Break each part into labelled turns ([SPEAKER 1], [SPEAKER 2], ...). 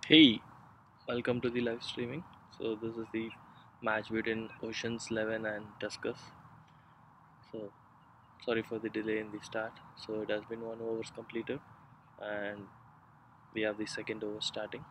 [SPEAKER 1] Hey, welcome to the live streaming. So this is the match between Oceans 11 and Tuskers. So sorry for the delay in the start. So it has been 1 hours completed, and we have the second over starting.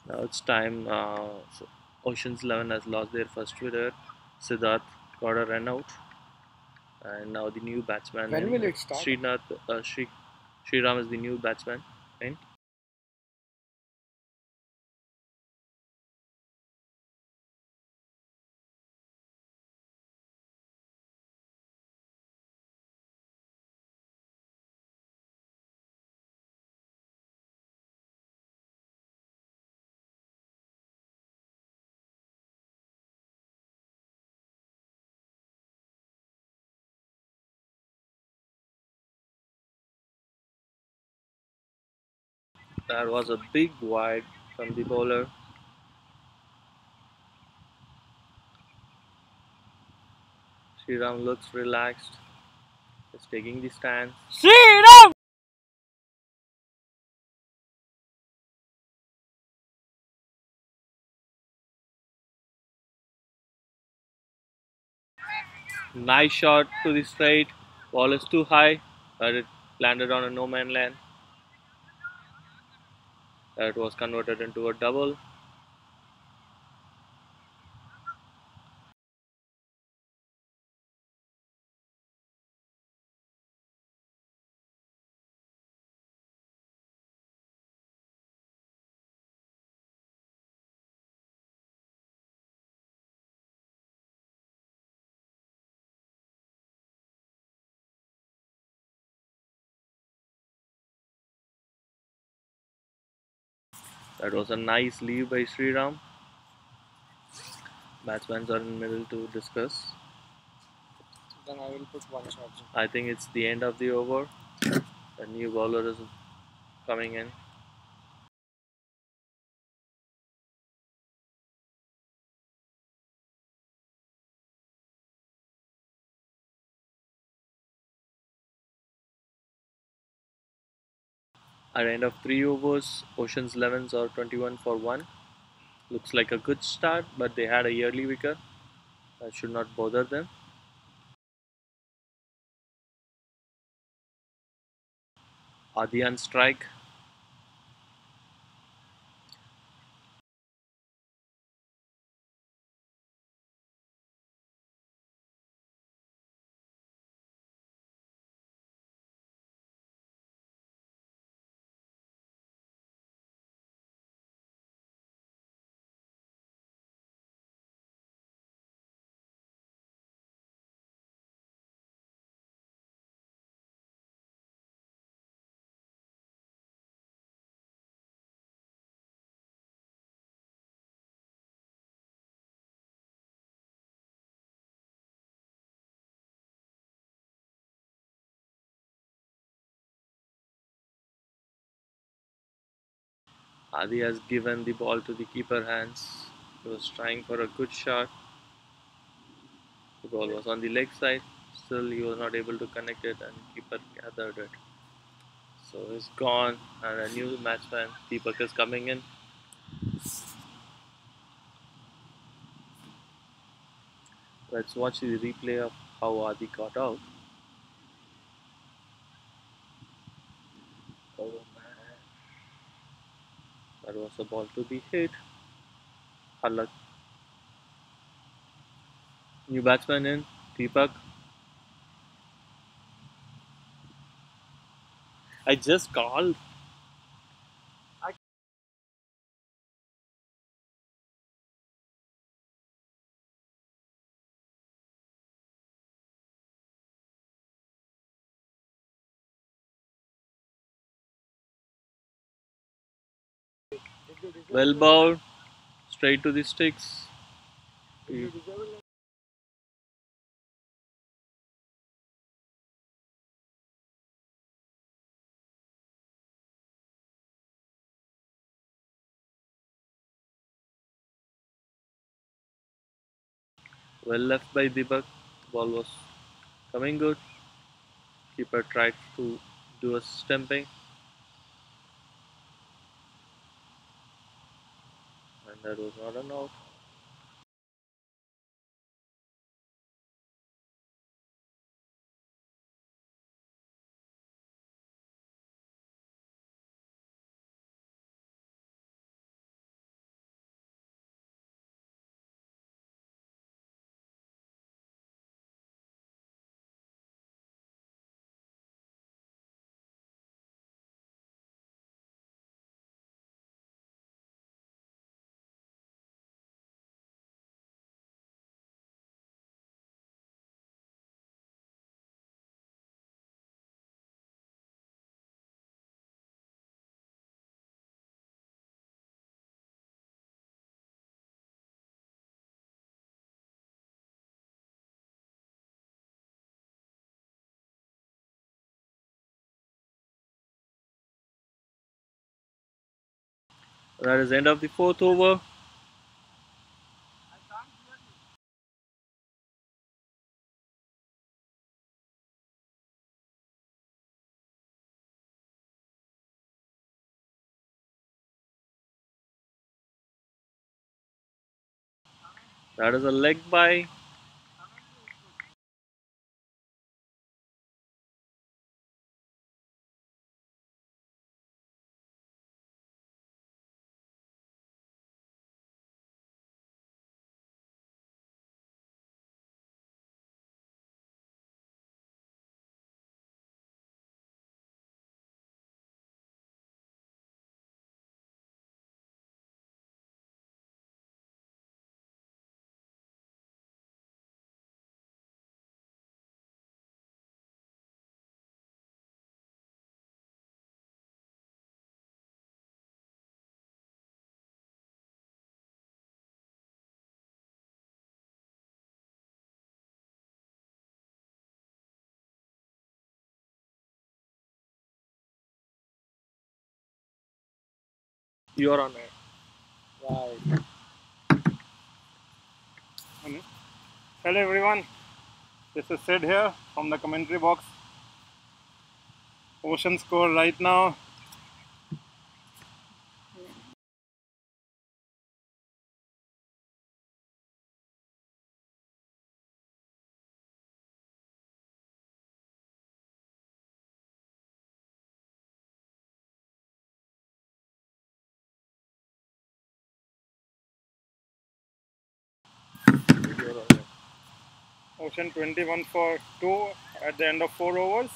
[SPEAKER 1] Now it's time. So Ocean's 11 has lost their first wicket. Siddharth got a run out, and now the new batsman.
[SPEAKER 2] When will it start?
[SPEAKER 1] Sriram is the new batsman. Right? That was a big wide from the bowler. Sriram looks relaxed. He's taking the stance. Nice shot to the straight. Ball is too high, but it landed on a no man land. That was converted into a double. That was a nice leave by Sriram. Batsmen are in middle to discuss.
[SPEAKER 2] Then I will put one shot.
[SPEAKER 1] I think it's the end of the over. A new bowler is coming in. At the end of 3 overs, Ocean's 11s are 21 for 1. Looks like a good start, but they had a early wicket. That should not bother them. Adi on strike. Adi has given the ball to the keeper hands. He was trying for a good shot. The ball was on the leg side. Still, he was not able to connect it, and keeper gathered it. So he's gone, and a new matchman, Deepak, is coming in. Let's watch the replay of how Adi got out. Oh man, that was a ball to be hit. Halak. New batsman in, Deepak. I just called. Well bowled, straight to the sticks. Well left by Deepak. Ball was coming good. Keeper tried to do a stumping, and that was not an out. That is the end of the fourth over. That is a leg by. You are on air.
[SPEAKER 2] Right. Hello everyone, this is Sid here from the commentary box. Ocean score right now.
[SPEAKER 1] You are on air.
[SPEAKER 2] Ocean 21 for 2 at the end of 4 overs.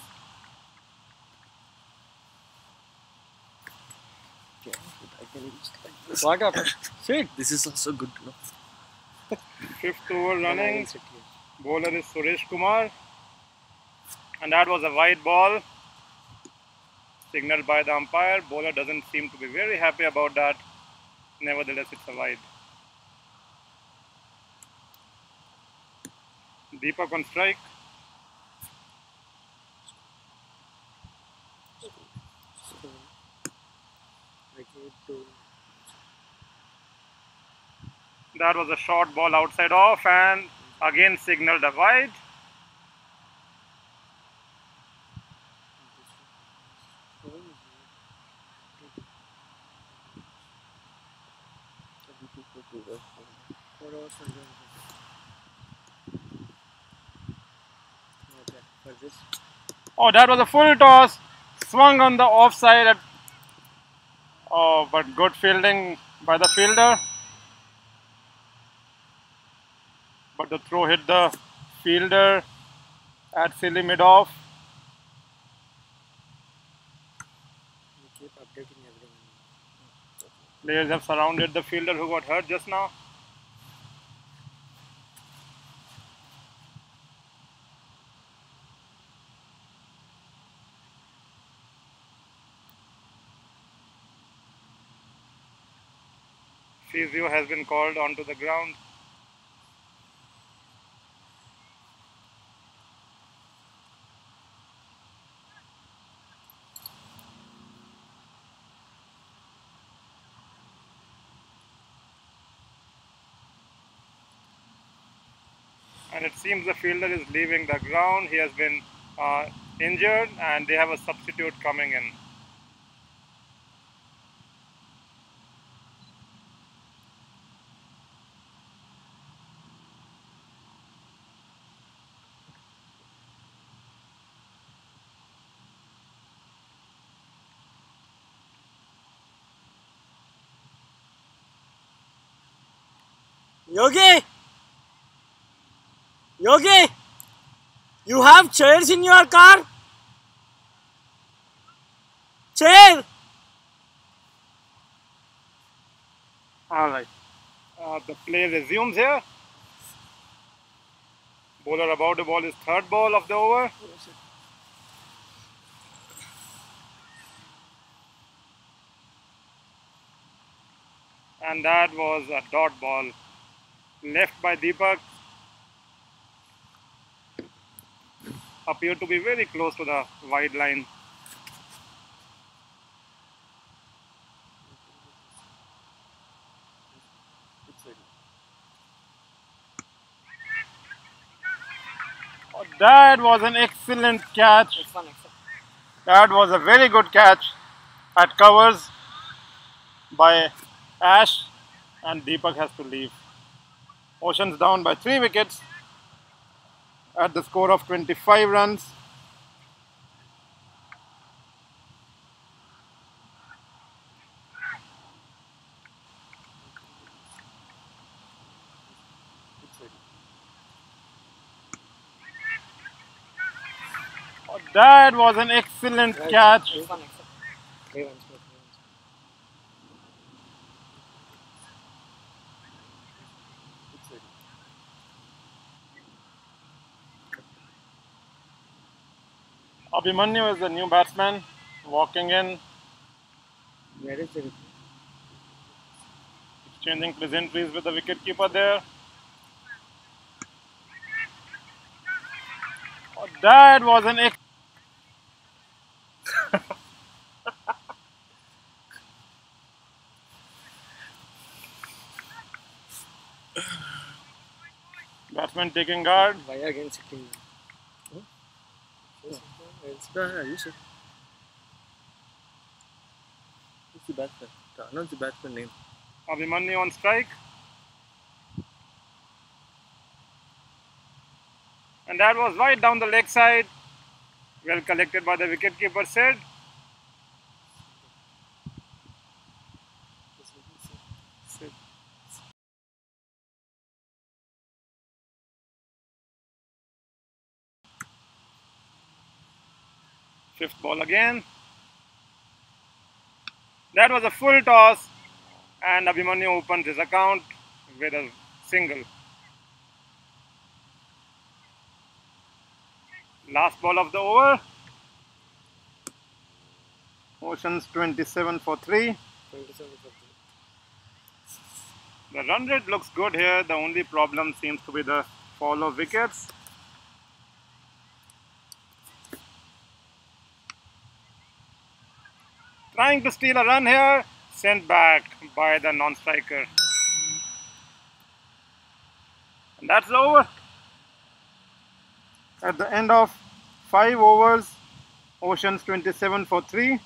[SPEAKER 1] I can use like this.
[SPEAKER 2] What happened? Sit.
[SPEAKER 1] This is also good to know.
[SPEAKER 2] 5th over
[SPEAKER 1] Then I
[SPEAKER 2] running.
[SPEAKER 1] will sit here.
[SPEAKER 2] Bowler is Suresh Kumar. And that was a wide ball signaled by the umpire. Bowler doesn't seem to be very happy about that. Nevertheless, it's a wide. Deepak on strike. That was a short ball outside off and again signaled a wide. Oh, that was a full toss. Swung on the offside. Oh, but good fielding by the fielder. But the throw hit the fielder at silly mid-off. Players have surrounded the fielder who got hurt just now. Physio has been called onto the ground. And it seems the fielder is leaving the ground. He has been injured and they have a substitute coming in.
[SPEAKER 3] Yogi! Yogi! You have chairs in your car? Chair!
[SPEAKER 2] Alright. The play resumes here. Bowler about to ball his third ball of the over. And that was a dot ball left by Deepak. Appeared to be very close to the wide line. That was an excellent catch.
[SPEAKER 3] X1.
[SPEAKER 2] That was a very good catch at covers by Ash, and Deepak has to leave. Oceans down by 3 wickets at the score of 25 runs. Oh, that was an excellent catch.
[SPEAKER 3] X1.
[SPEAKER 2] Abhimanyu is the new batsman walking in,
[SPEAKER 3] Where is the
[SPEAKER 2] exchanging pleasantries with the wicketkeeper there. Oh, that was an batsman taking guard.
[SPEAKER 3] Why again sitting?
[SPEAKER 1] Who's the batsman? Announce the batsman name.
[SPEAKER 2] Abhimanyu on strike. And that was right down the leg side. Well collected by the wicketkeeper, said. Fifth ball again. That was a full toss, and Abhimanyu opened his account with a single. Last ball of the over. Oceans 27 for 3.
[SPEAKER 3] 27 for 3.
[SPEAKER 2] The run rate looks good here. The only problem seems to be the fall of wickets. Trying to steal a run here, sent back by the non-striker. And that's over. At the end of 5 overs, Oceans 27 for 3.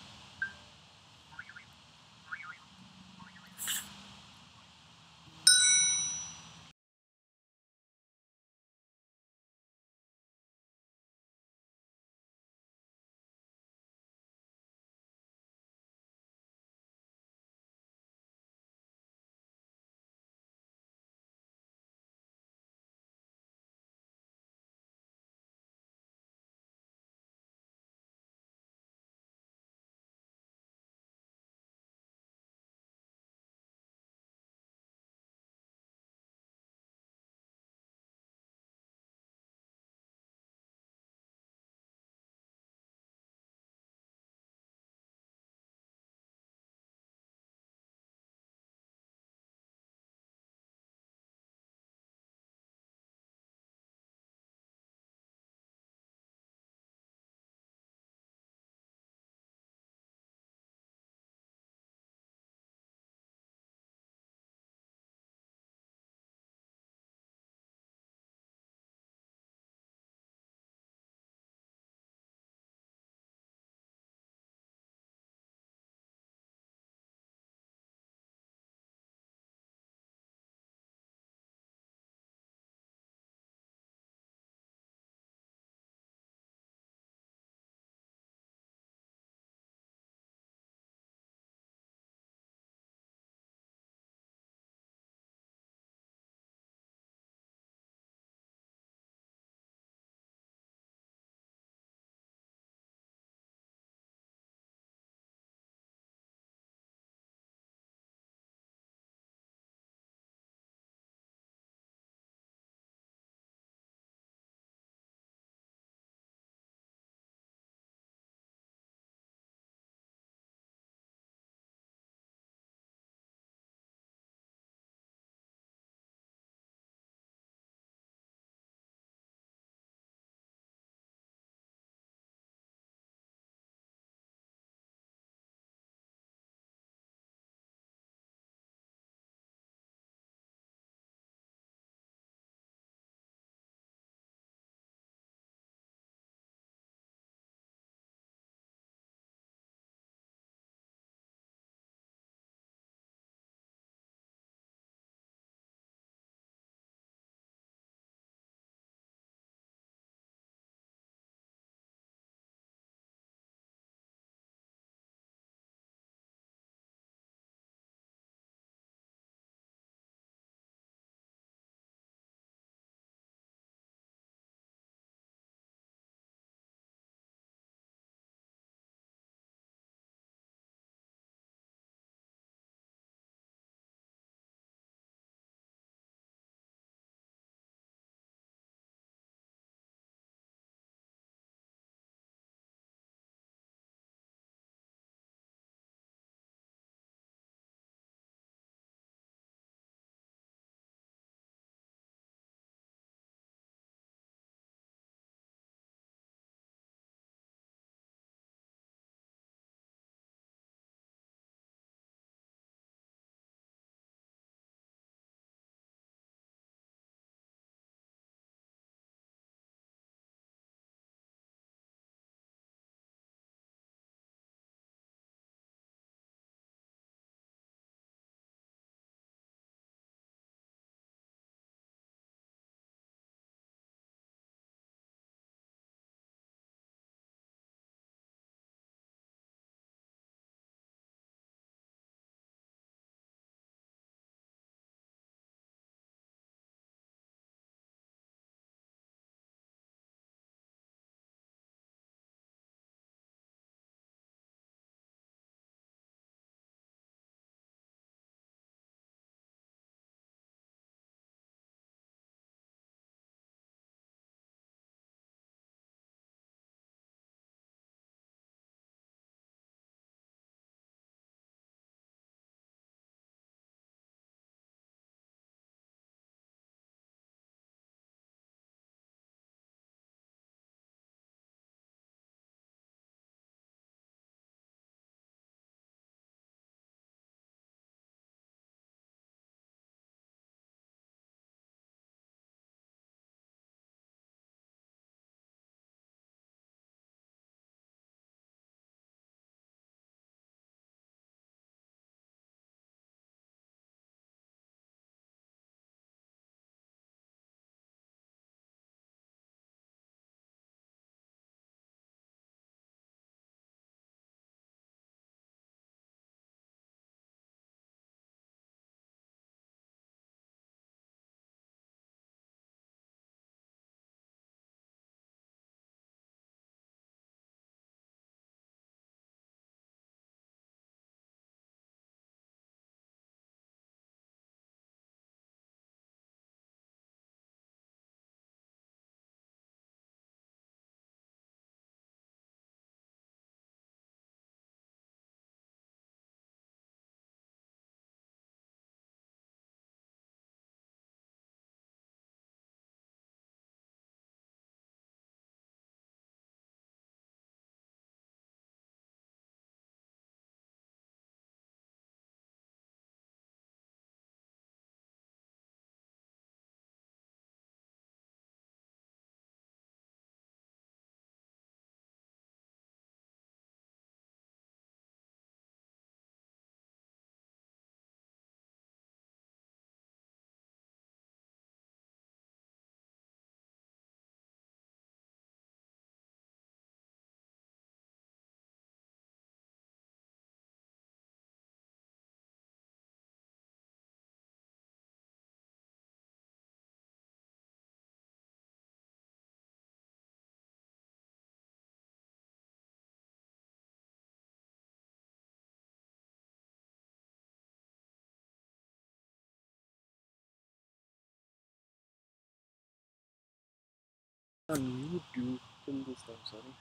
[SPEAKER 1] Unmute you till this time, sorry.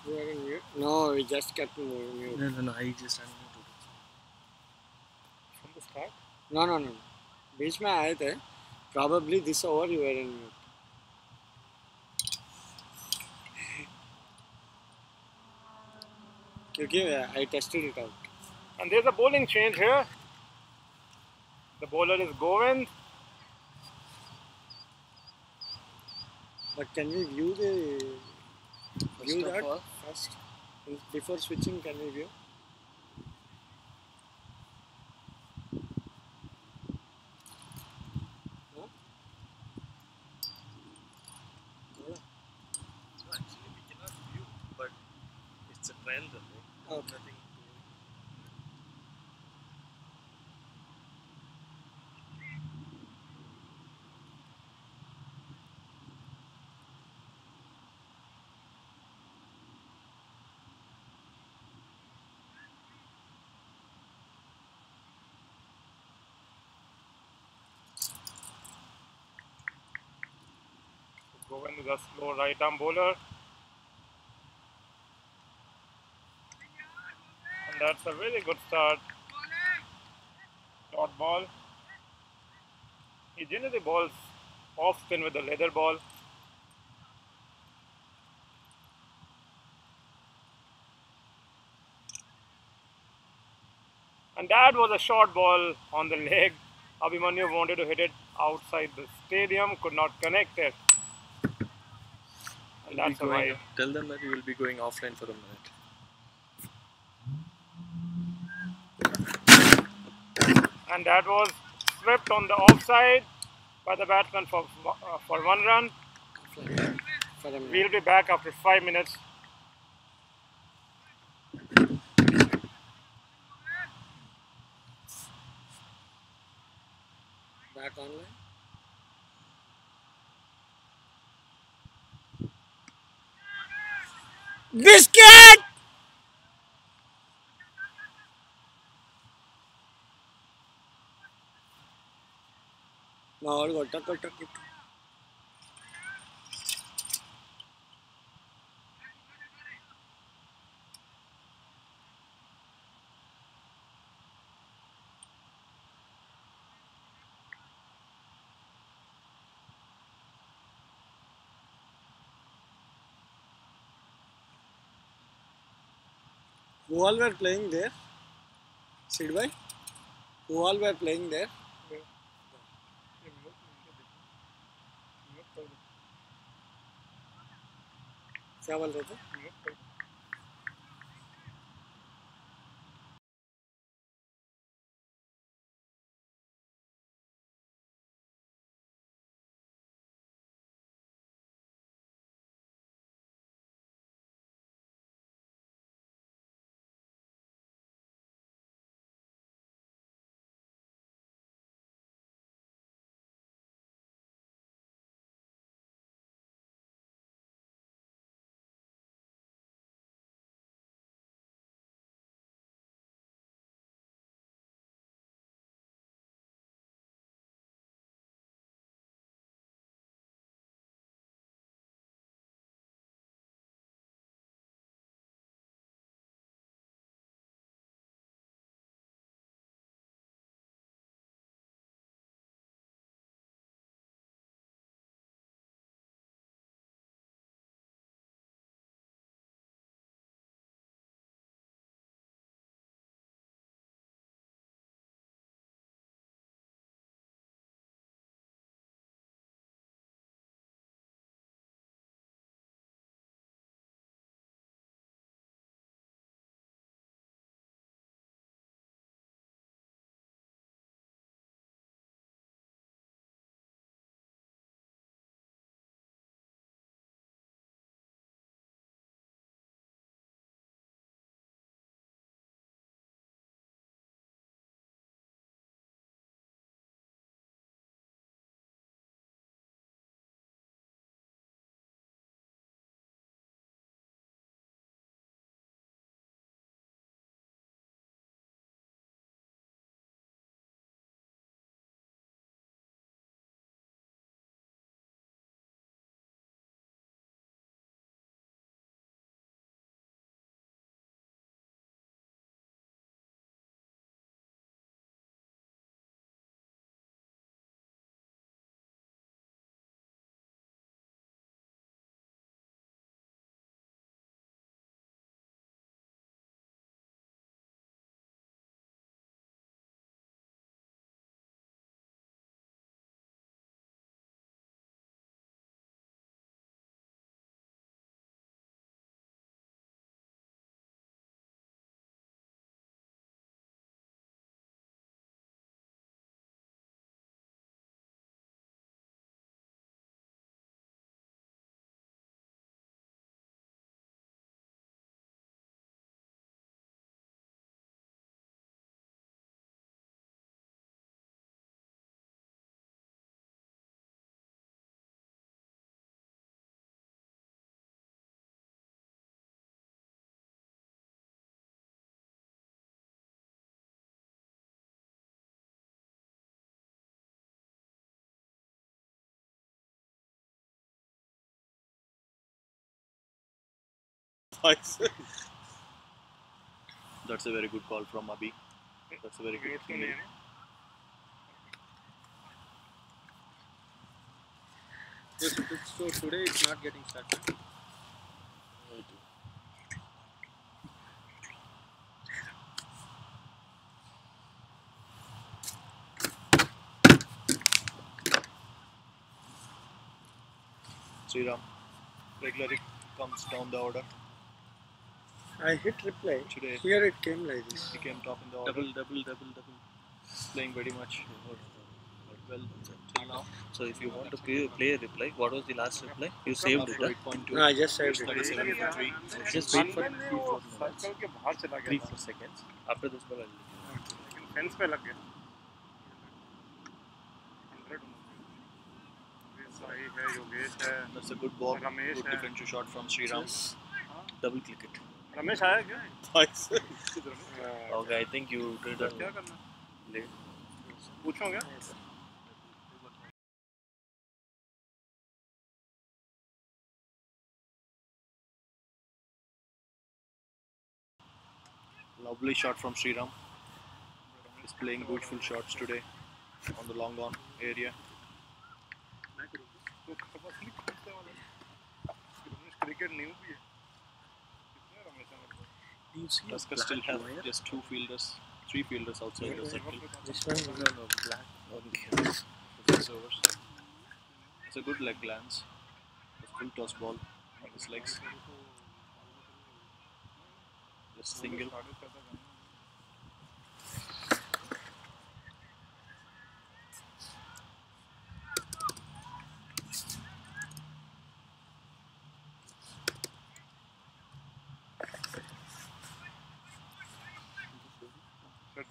[SPEAKER 3] You are in mute? No, we just kept mute.
[SPEAKER 1] No, I just unmuted it.
[SPEAKER 2] From the start?
[SPEAKER 3] No. बीच में आए थे. Probably this hour you were in mute. क्योंकि I tested it out.
[SPEAKER 2] And there's a bowling change here. The bowler is Govind.
[SPEAKER 3] But can we view
[SPEAKER 1] First of all,
[SPEAKER 3] first? Before switching, can we view? No?
[SPEAKER 1] no, actually we cannot view, but it's a trend, right?
[SPEAKER 3] Okay.
[SPEAKER 1] Nothing.
[SPEAKER 2] Govind is a slow right arm bowler. And that's a very good start. Dot ball. He generally bowls off spin with the leather ball. And that was a short ball on the leg. Abhimanyu wanted to hit it outside the stadium, could not connect it. And that's a wide.
[SPEAKER 1] Tell them that you will be going offline for a minute.
[SPEAKER 2] And that was swept on the offside by the batsman for 1 run.
[SPEAKER 3] For a minute.
[SPEAKER 2] We'll be back after 5 minutes.
[SPEAKER 3] Back online. Biscuit! No, go. Who all were playing there? Sidbhai? Who all were playing there? क्या बोल रहे थे?
[SPEAKER 1] That's a very good call from Abhi. That's a very good single.
[SPEAKER 3] So today it's not getting started.
[SPEAKER 1] Sriram regularly comes down the order.
[SPEAKER 3] I hit reply.
[SPEAKER 1] Today
[SPEAKER 3] Here it came like this.
[SPEAKER 1] he came top in the order. Double. Playing very much well till now. So if you want to play a reply, what was the last reply? You saved it, huh?
[SPEAKER 3] No, I just saved it.
[SPEAKER 1] 37 for 3. Just wait for 3-4 minutes. 3-4 seconds. After this ball, I'll let you.
[SPEAKER 2] Fence पे लग गया 100 सही है योगेश है
[SPEAKER 1] That's a good ball.
[SPEAKER 2] Ramesh
[SPEAKER 1] Good
[SPEAKER 2] है
[SPEAKER 1] defensive shot from Sriram. Double click it.
[SPEAKER 2] Ramesh आया क्या
[SPEAKER 1] Okay, I think you did a
[SPEAKER 2] क्या करना
[SPEAKER 1] late.
[SPEAKER 2] पूछो क्या
[SPEAKER 1] Lovely shot from Sriram. He's playing beautiful shots today on the long on area.
[SPEAKER 2] Cricket new भी है
[SPEAKER 1] Tusker still has just 2 fielders, 3 fielders outside the circle.
[SPEAKER 3] This one is black.
[SPEAKER 1] Six overs. It's a good leg glance. It's full toss ball on his legs. Just single.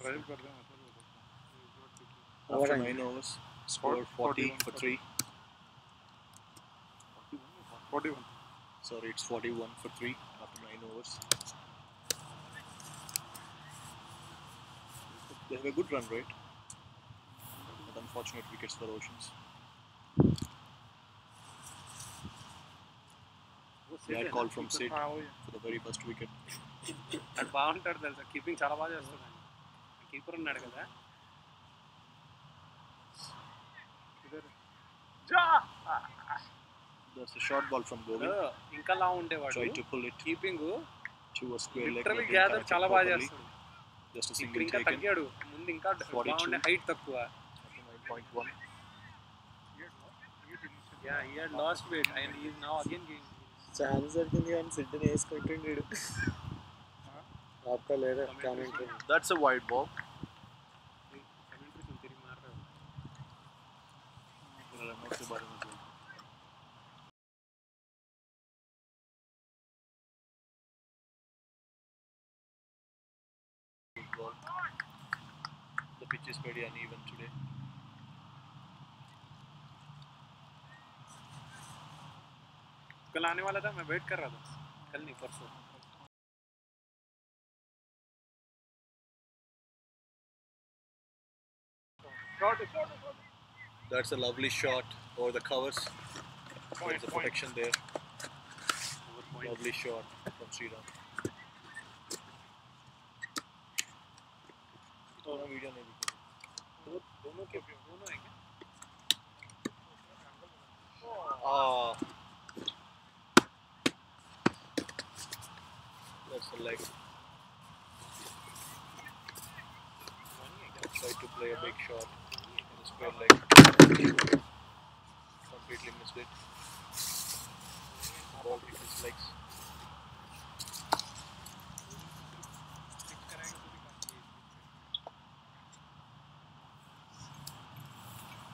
[SPEAKER 2] Drive कर दें
[SPEAKER 1] After 9 overs, scored 40 for 3.
[SPEAKER 2] 41
[SPEAKER 1] Sorry, it's 41 for 3 after 9 overs. They have a good run rate, but unfortunate wickets for Oceans. They had call from Sid for the very first wicket.
[SPEAKER 4] అది బాగుంటాడు తెలుసా keeping చాలా బాగా చేస్తాడు keeper ఉన్నాడు కదా
[SPEAKER 1] That's a short ball from Govind.
[SPEAKER 4] ఇంకా లా ఉండేవాడు
[SPEAKER 1] Tried to pull it
[SPEAKER 4] keeping
[SPEAKER 1] to a square leg.
[SPEAKER 4] Literally
[SPEAKER 1] but
[SPEAKER 4] gather
[SPEAKER 1] didn't catch
[SPEAKER 4] చాలా
[SPEAKER 1] it
[SPEAKER 4] బాగా
[SPEAKER 1] properly.
[SPEAKER 4] చేస్తాడు
[SPEAKER 1] Just a
[SPEAKER 4] ఇప్పుడు
[SPEAKER 1] single
[SPEAKER 4] ఇంకా
[SPEAKER 1] taken.
[SPEAKER 4] తగ్గాడు ముందు ఇంకా
[SPEAKER 1] 42.
[SPEAKER 4] బాగుండే హైట్ తక్కువ
[SPEAKER 1] After 9.1.
[SPEAKER 4] Yeah he had lost weight and he is now again gain
[SPEAKER 3] chance దొరికింది కానీ సిడ్ని వేసుకుంటుండేడు आपका ले रहा commentary
[SPEAKER 1] That's a wide ball.
[SPEAKER 4] Commentary తిరిగి మాట్లాడు
[SPEAKER 1] Run out के बारे में बोल. Good ball. The pitch is very uneven today.
[SPEAKER 4] कल आने वाला था मैं वेट कर रहा था कल नहीं परसों
[SPEAKER 1] That's a lovely shot over the covers. There's a protection there. Lovely shot from Sriram. दोनों वीडियो नहीं दिखे.
[SPEAKER 4] दोनों के दोनों है क्या
[SPEAKER 1] That's a leg. Tried to play a big shot in the square leg. Completely missed it. Ball hit his legs.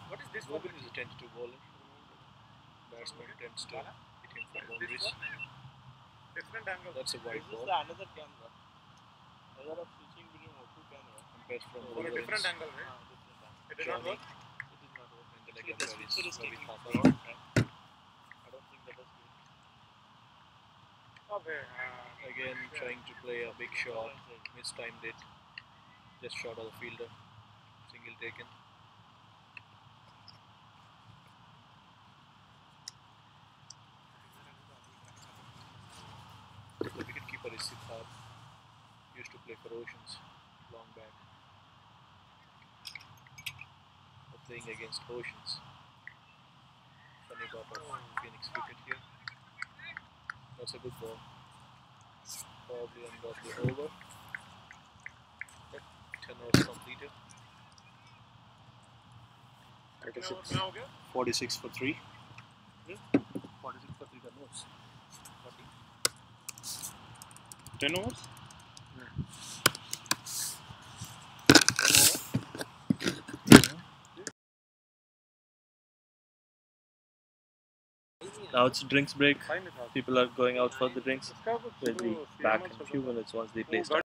[SPEAKER 4] what is this
[SPEAKER 1] Govind is a tentative bowler. Batsman tends to hit him for boundaries.
[SPEAKER 2] different angle
[SPEAKER 1] That's a wide ball.
[SPEAKER 3] another camera there are switching between two camera
[SPEAKER 1] Compared from
[SPEAKER 2] for a
[SPEAKER 1] Govind.
[SPEAKER 2] different angle right it did not work
[SPEAKER 1] It is not working. The leg umpire is very half a lot. I don't think that was good.
[SPEAKER 2] okay
[SPEAKER 1] Again, trying to play a big shot, mistimed it. Just shot of the fielder. Single taken. The wicket is Siddharth. Used to play for Oceans long back. We're playing against Oceans. Funny part of Phoenix cricket here. That's a good ball. Probably ungodly over. But 10 overs completed. 46. 46 for 3. 46 for 3 runs.
[SPEAKER 2] 10 overs?
[SPEAKER 1] Now it's drinks break. People are going out for the drinks. We'll be back in a few minutes once the play starts.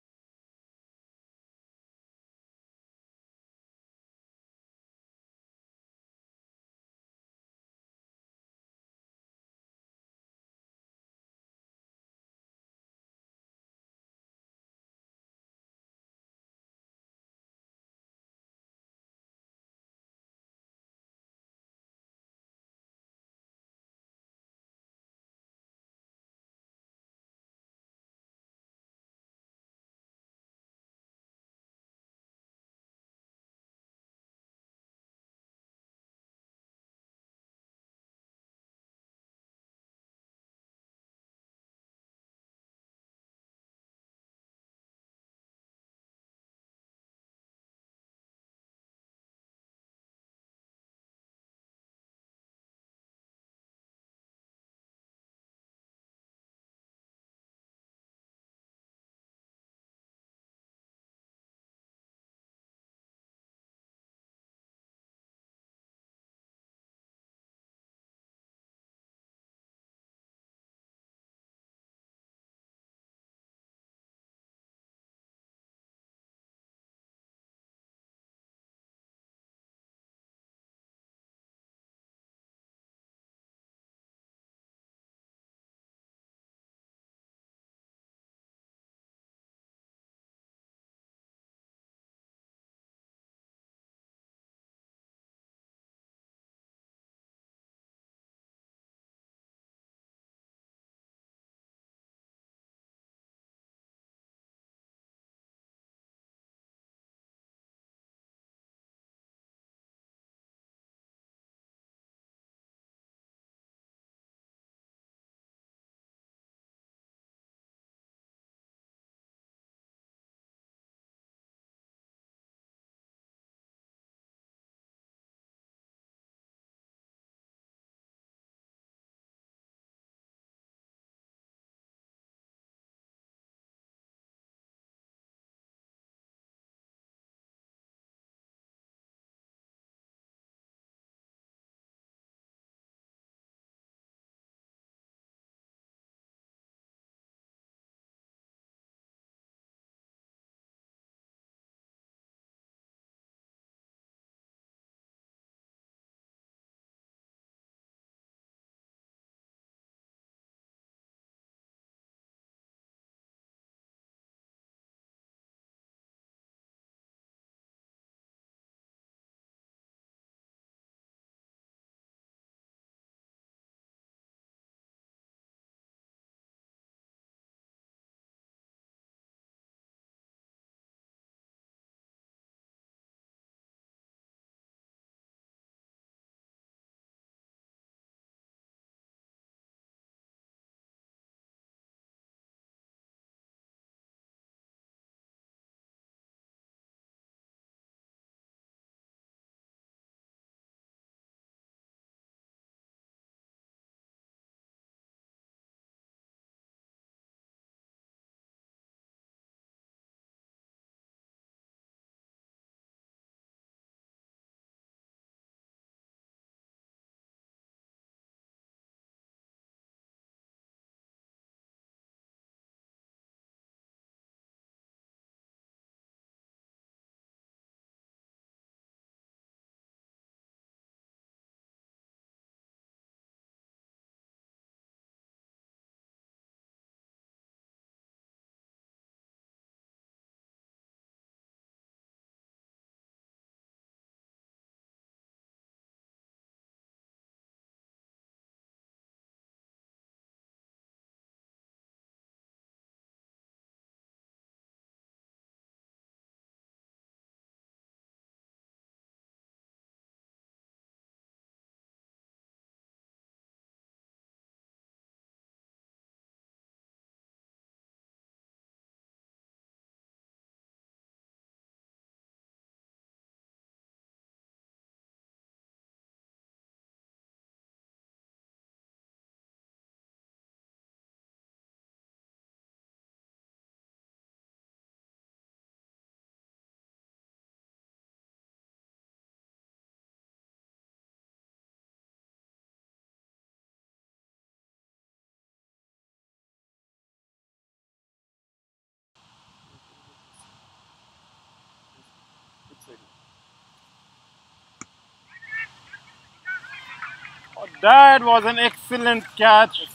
[SPEAKER 2] That was an excellent catch.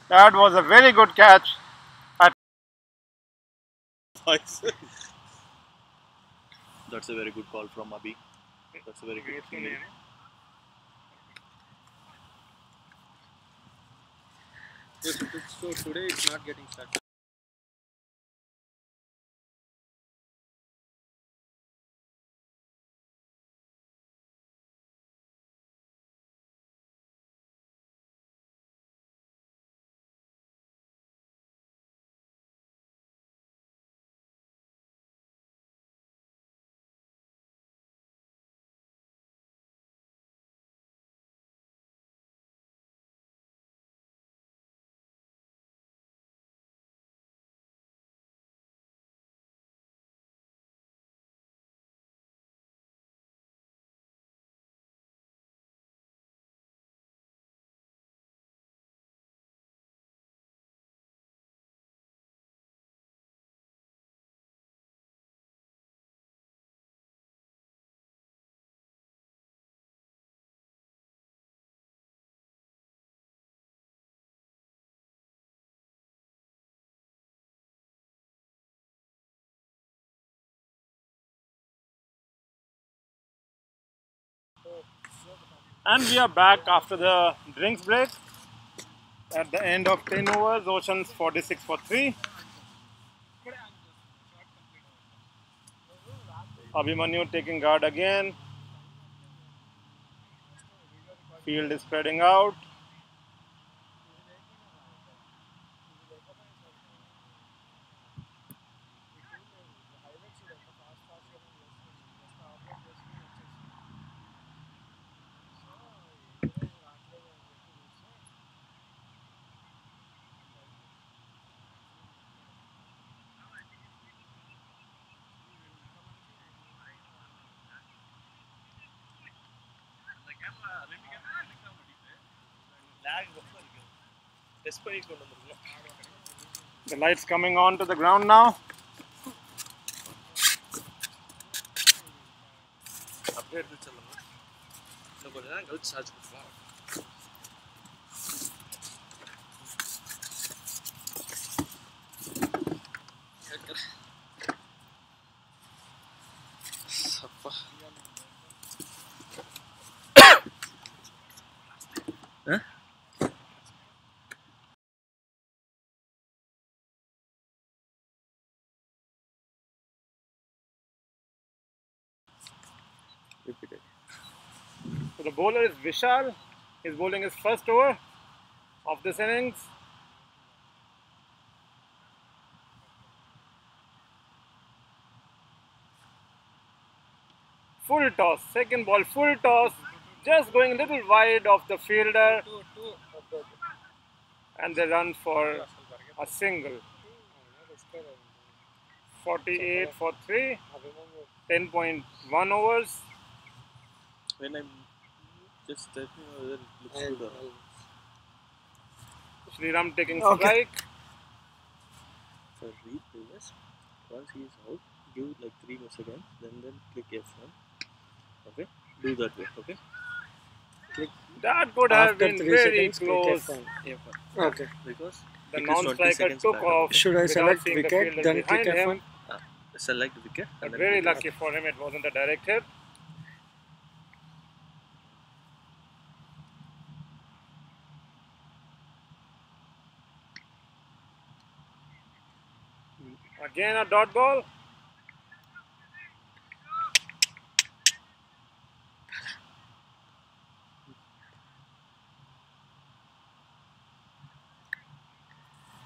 [SPEAKER 2] That was a very good catch.
[SPEAKER 1] That's a very good call from Abhi. That's a very good fielding.
[SPEAKER 3] So today it's not getting started.
[SPEAKER 2] And we are back after the drinks break. At the end of 10 overs, Oceans 46 for 3. Abhimanyu taking guard again. Field is spreading out. The lights coming on to the ground now.
[SPEAKER 1] Huh? Repeat it.
[SPEAKER 2] So the bowler is Vishal. He's bowling his first over of this innings. Full toss, second ball, full toss, just going a little wide of the fielder, and they run for a single. 48 for 3, 10.1 overs.
[SPEAKER 1] When I'm just checking whether it looks good or not.
[SPEAKER 2] Sriram taking
[SPEAKER 3] Okay.
[SPEAKER 2] strike.
[SPEAKER 1] For replays, once he is out, give like 3 more seconds, then click F1. Okay? Do that way, okay?
[SPEAKER 2] That could have
[SPEAKER 3] After
[SPEAKER 2] been
[SPEAKER 3] 3
[SPEAKER 2] very
[SPEAKER 3] seconds, click
[SPEAKER 2] close.
[SPEAKER 3] F1. Okay.
[SPEAKER 1] Because
[SPEAKER 2] The
[SPEAKER 1] it is 20
[SPEAKER 2] non-striker
[SPEAKER 1] seconds
[SPEAKER 2] took
[SPEAKER 1] back
[SPEAKER 2] off
[SPEAKER 3] Should I
[SPEAKER 2] without
[SPEAKER 3] select
[SPEAKER 2] seeing the
[SPEAKER 3] wicket,
[SPEAKER 2] fielder
[SPEAKER 3] then click
[SPEAKER 2] behind him.
[SPEAKER 3] F1?
[SPEAKER 1] Select wicket
[SPEAKER 2] But
[SPEAKER 1] and then
[SPEAKER 2] very
[SPEAKER 1] click
[SPEAKER 2] lucky for him, it wasn't a direct hit. Again a dot ball.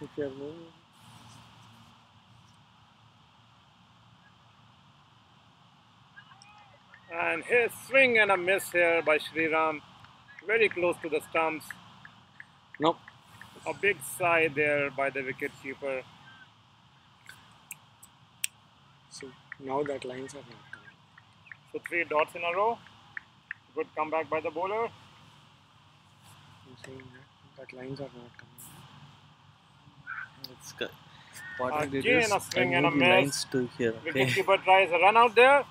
[SPEAKER 1] If you are moving,
[SPEAKER 2] And his swing and a miss here by Sriram. Very close to the stumps.
[SPEAKER 3] Nope.
[SPEAKER 2] A big sigh there by the wicket keeper.
[SPEAKER 3] So now that lines are not coming.
[SPEAKER 2] So 3 dots in a row. Good comeback by the bowler.
[SPEAKER 3] I'm saying that lines are not coming.
[SPEAKER 1] it's good. What I did
[SPEAKER 2] Again
[SPEAKER 1] is
[SPEAKER 2] a swing
[SPEAKER 1] I
[SPEAKER 2] and a
[SPEAKER 1] moved the
[SPEAKER 2] miss.
[SPEAKER 1] lines to here, okay?
[SPEAKER 2] Wicketkeeper tries a run out there.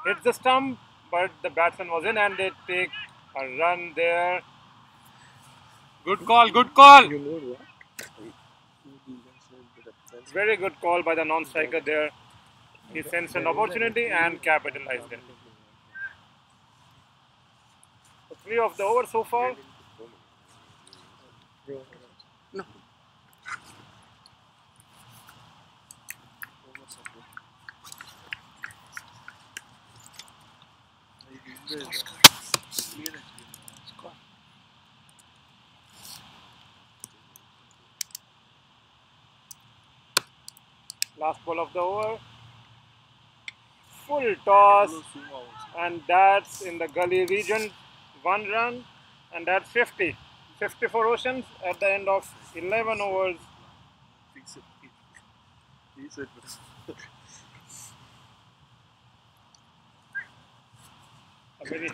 [SPEAKER 2] Hits the stump, but the batsman was in and they take A run there. Good call, good call.
[SPEAKER 3] You know what?
[SPEAKER 2] Very good call by the non-striker there. He sensed an opportunity and capitalized it. So 3 of the over so far.
[SPEAKER 3] No.
[SPEAKER 2] Last ball of the over. Full toss. And that's in the gully region. 1 run. And that's 50. 50 for Oceans at the end of 11 overs. A very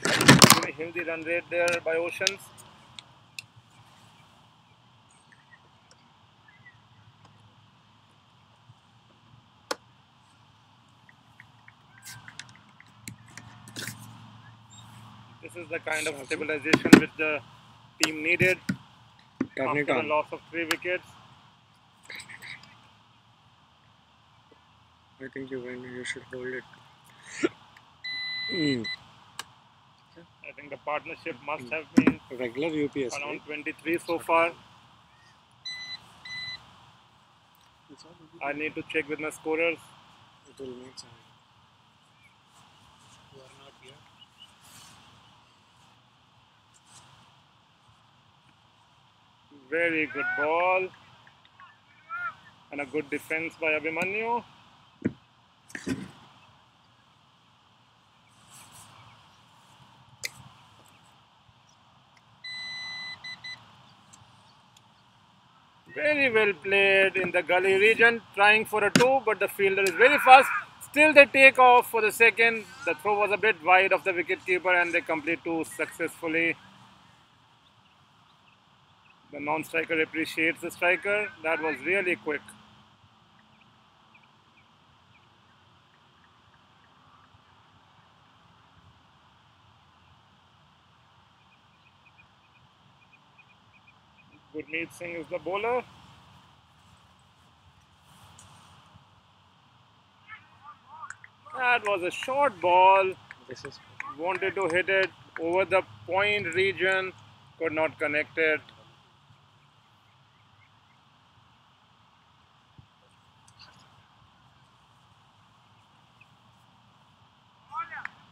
[SPEAKER 2] healthy run rate there by Oceans. This is the kind of stabilization which the team needed after the loss of 3 wickets.
[SPEAKER 3] I think you should hold it.
[SPEAKER 2] I think the partnership must have been
[SPEAKER 3] Regular UPS,
[SPEAKER 2] around
[SPEAKER 3] right?
[SPEAKER 2] 23 so far. I need to check with my scorers.
[SPEAKER 3] It will make sense.
[SPEAKER 4] You are not here.
[SPEAKER 2] Very good ball. And a good defense by Abhimanyu. Very well played in the gully region, trying for a 2, but the fielder is very fast. Still they take off for the second. The throw was a bit wide of the wicketkeeper and they complete 2 successfully. The non-striker appreciates the striker. That was really quick. Gurmeet Singh is the bowler. That was a short ball.
[SPEAKER 3] This is
[SPEAKER 2] Wanted to hit it over the point region. Could not connect it.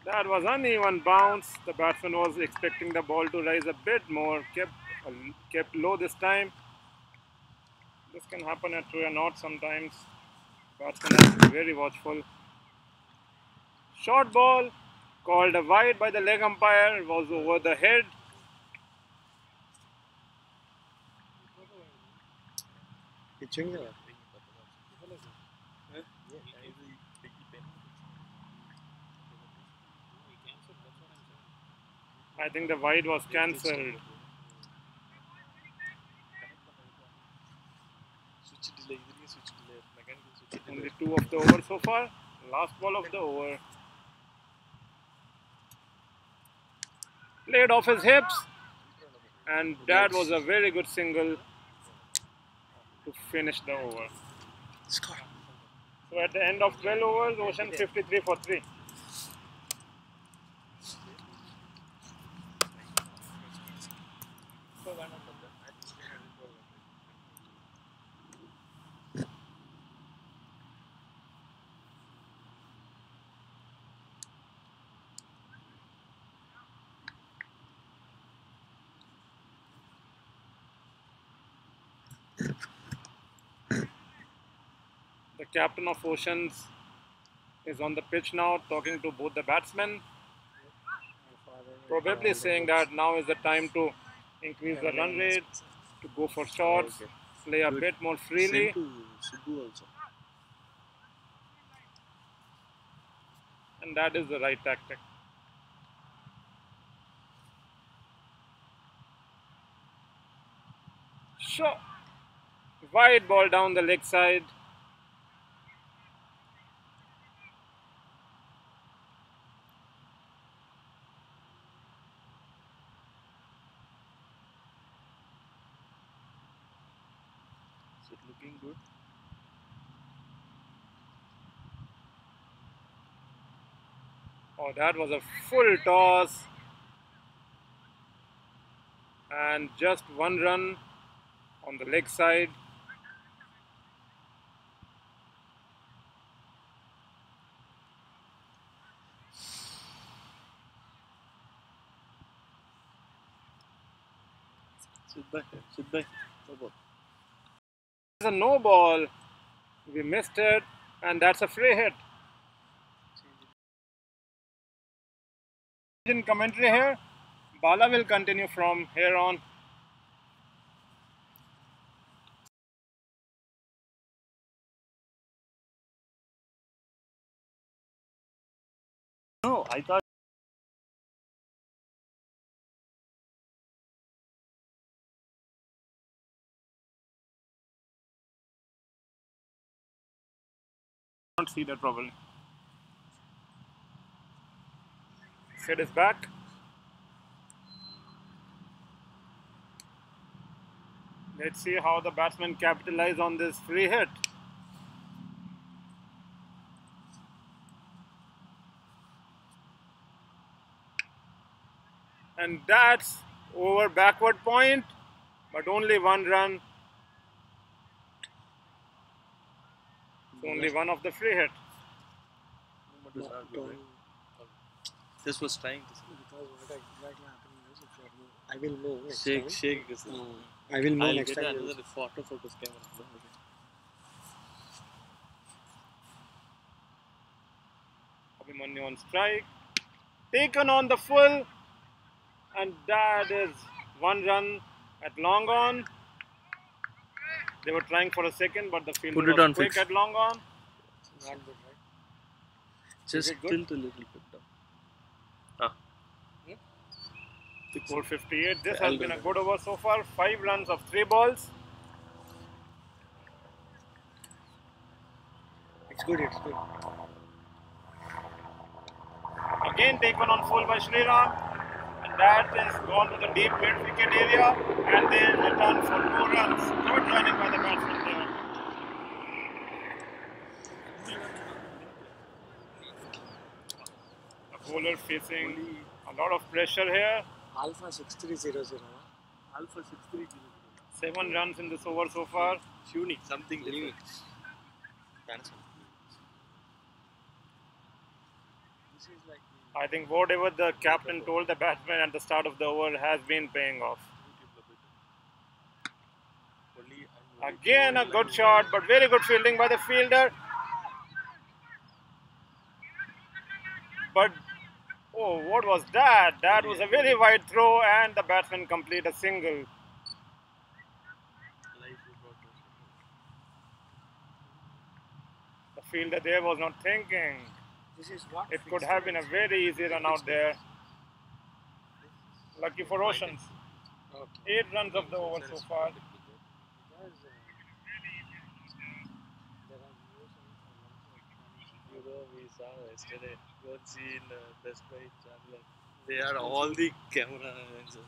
[SPEAKER 2] That was uneven bounce. The batsman was expecting the ball to rise a bit more. Kept low this time. This can happen at true or not sometimes. Batsman has to be very watchful. Short ball called a wide by the leg umpire. Was over the head.
[SPEAKER 3] pitching.
[SPEAKER 2] I think the wide was cancelled. Only 2 of the over so far. Last ball of the over. Played off his hips. And that was a very good single to finish the over.
[SPEAKER 3] Score.
[SPEAKER 2] So at the end of 12 overs, Ocean 53 for 3. The captain of Oceans is on the pitch now, talking to both the batsmen. Probably saying that now is the time to increase the run rate, to go for shots, play a bit more freely. And that is the right tactic. Sure. Wide ball down the leg side.
[SPEAKER 1] looking good.
[SPEAKER 2] Oh, that was a full toss. And just one run on the leg side.
[SPEAKER 1] Sit by. No ball.
[SPEAKER 2] It's a no ball. We missed it, and that's a free hit. In commentary here, Bala will continue from here on.
[SPEAKER 1] No, I thought.
[SPEAKER 2] Don't see that properly. Sid is back. Let's see how the batsmen capitalize on this free hit. And that's over backward point, but only one run. So only one of the free hit.
[SPEAKER 1] This was trying to say.
[SPEAKER 3] Because what exactly happening is, if you are I will know next
[SPEAKER 1] Shake,
[SPEAKER 3] time.
[SPEAKER 1] shake this.
[SPEAKER 3] I will know
[SPEAKER 1] I'll
[SPEAKER 3] next
[SPEAKER 1] get
[SPEAKER 3] time.
[SPEAKER 1] another photo focus camera.
[SPEAKER 2] Abhimanyu on strike. Taken on the full. And that is one run at long on. They were trying for a second, but the fielder
[SPEAKER 1] Put it
[SPEAKER 2] was
[SPEAKER 1] on
[SPEAKER 2] quick
[SPEAKER 1] fix.
[SPEAKER 2] at long on.
[SPEAKER 3] Not good, right?
[SPEAKER 1] Just
[SPEAKER 2] it good?
[SPEAKER 1] tilt a little bit down. Ah.
[SPEAKER 2] 458. This
[SPEAKER 1] I'll
[SPEAKER 2] has
[SPEAKER 1] do
[SPEAKER 2] been a
[SPEAKER 1] that.
[SPEAKER 2] good over so far. 5 runs of 3 balls.
[SPEAKER 3] It's good, it's good.
[SPEAKER 2] Again taken on full by Sriram. And that is gone to the deep mid wicket area. And they return for 2 runs. Good running by the batsman there. The bowler facing a lot of pressure here.
[SPEAKER 3] Alpha 6300.
[SPEAKER 1] Alpha 6300.
[SPEAKER 2] 7 runs in this over so far.
[SPEAKER 1] Unique, something different.
[SPEAKER 3] This is like
[SPEAKER 2] I think whatever the captain told the batsman at the start of the over has been paying off. Again a good shot, but very good fielding by the fielder. But oh, what was that? That was a very wide throw, and the batsman complete a single. The fielder there was not thinking.
[SPEAKER 3] this is what
[SPEAKER 2] It could have been a very easy run out there. Lucky for Oceans.
[SPEAKER 3] Okay.
[SPEAKER 2] 8 runs of the over so far.
[SPEAKER 3] Because there are news and
[SPEAKER 1] You know, we saw yesterday. Go and see in Best Buy Traveler. They are all the camera lenses.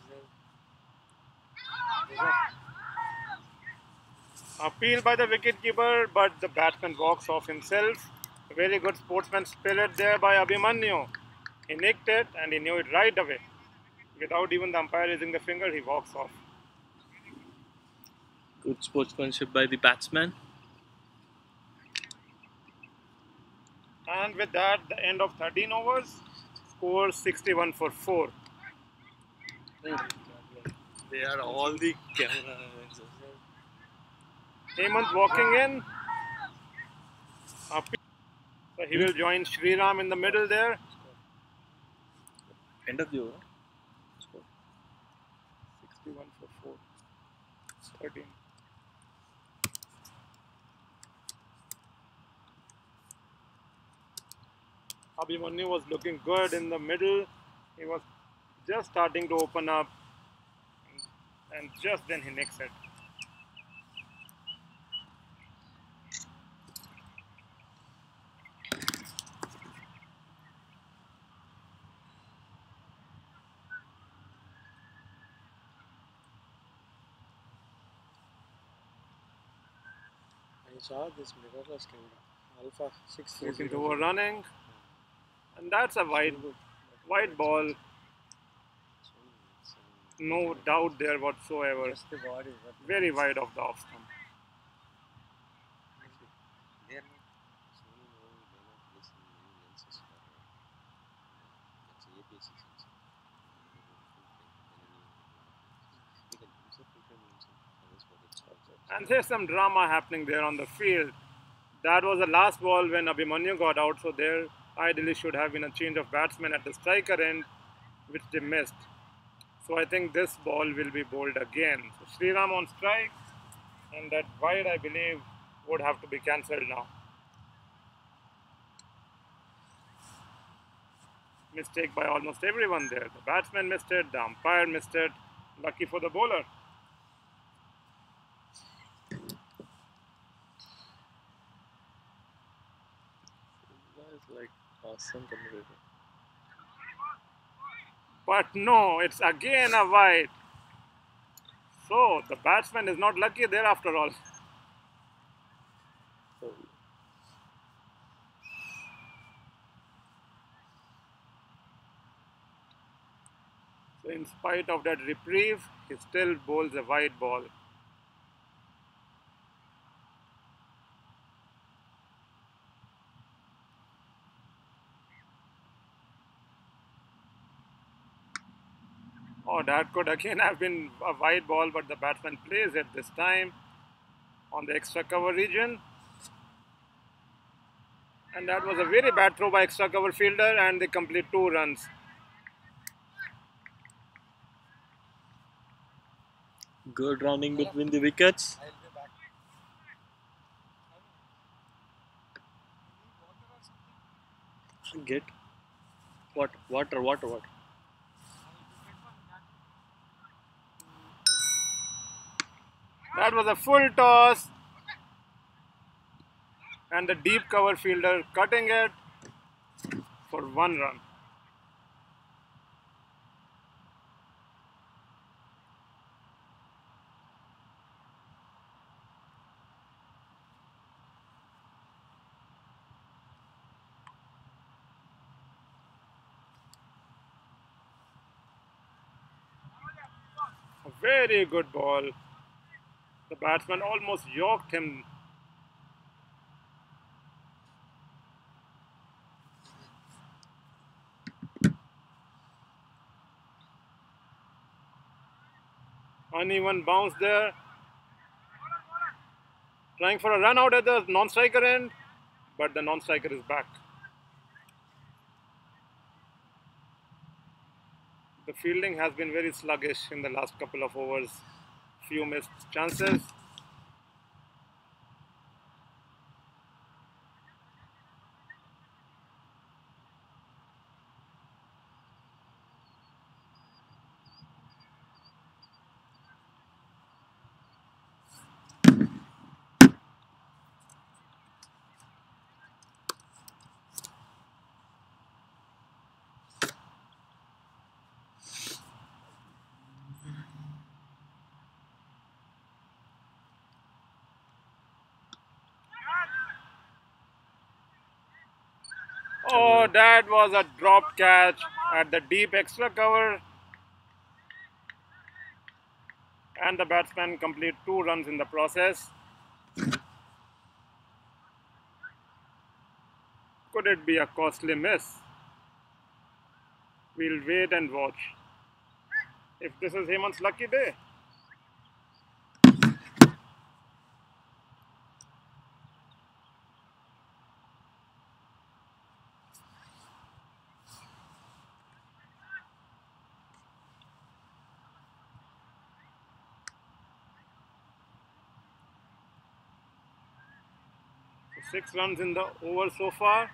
[SPEAKER 2] Appeal by the wicketkeeper, but the batsman walks off himself. A very good sportsman spirit there by Abhimanyu. He nicked it and he knew it right away. Without even the umpire raising the finger, he walks off.
[SPEAKER 1] Good sportsmanship by the batsman.
[SPEAKER 2] And with that, the end of 13 overs, score 61 for 4.
[SPEAKER 1] They are all the camera lenses.
[SPEAKER 2] Hemant walking in. So he will join Sriram in the middle there.
[SPEAKER 1] End of the over.
[SPEAKER 2] 61 for 4. 13. Abhimanyu was looking good in the middle. He was just starting to open up. And just then he nicks it.
[SPEAKER 3] I saw this mirrorless camera. Alpha 630.
[SPEAKER 2] Looking toward running. And that's a wide ball. No doubt there whatsoever.
[SPEAKER 3] Just the body. But
[SPEAKER 2] Very wide of the off stump.
[SPEAKER 5] They are not Sony now they are not releasing many lenses for that's APS-C sensor. You can use a full frame lens and that's what it's called.
[SPEAKER 2] And there's some drama happening there on the field. That was the last ball when Abhimanyu got out, so there ideally should have been a change of batsmen at the striker end, which they missed. So I think this ball will be bowled again. So Sriram on strike, and that wide I believe would have to be cancelled now. Mistake by almost everyone there. The batsman missed it, the umpire missed it. Lucky for the bowler.
[SPEAKER 1] That is like awesome commentator.
[SPEAKER 2] But no, it's again a wide. So the batsman is not lucky there after all.
[SPEAKER 1] So,
[SPEAKER 2] So in spite of that reprieve, he still bowls a wide ball. Oh, that could again have been a wide ball, but the batsman plays it this time on the extra cover region. And that was a very bad throw by extra cover fielder, and they complete 2 runs.
[SPEAKER 1] good running between the wickets.
[SPEAKER 3] I'll be back.
[SPEAKER 1] Get what? Water.
[SPEAKER 2] That was a full toss, and the deep cover fielder cutting it for 1 run. A very good ball. The batsman almost yoked him. Uneven bounce there. Trying for a run out at the non-striker end, but the non-striker is back. The fielding has been very sluggish in the last couple of overs. Few missed chances. Oh, that was a drop catch at the deep extra cover. And the batsman complete 2 runs in the process. Could it be a costly miss? We'll wait and watch. If this is Hemant's lucky day. So 6 runs in the over so far.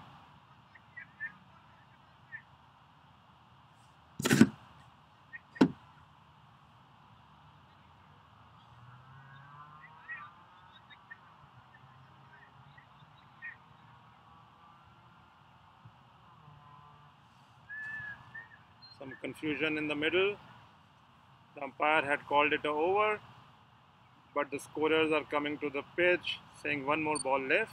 [SPEAKER 2] Some confusion in the middle. The umpire had called it a over. but the scorers are coming to the pitch saying one more ball left.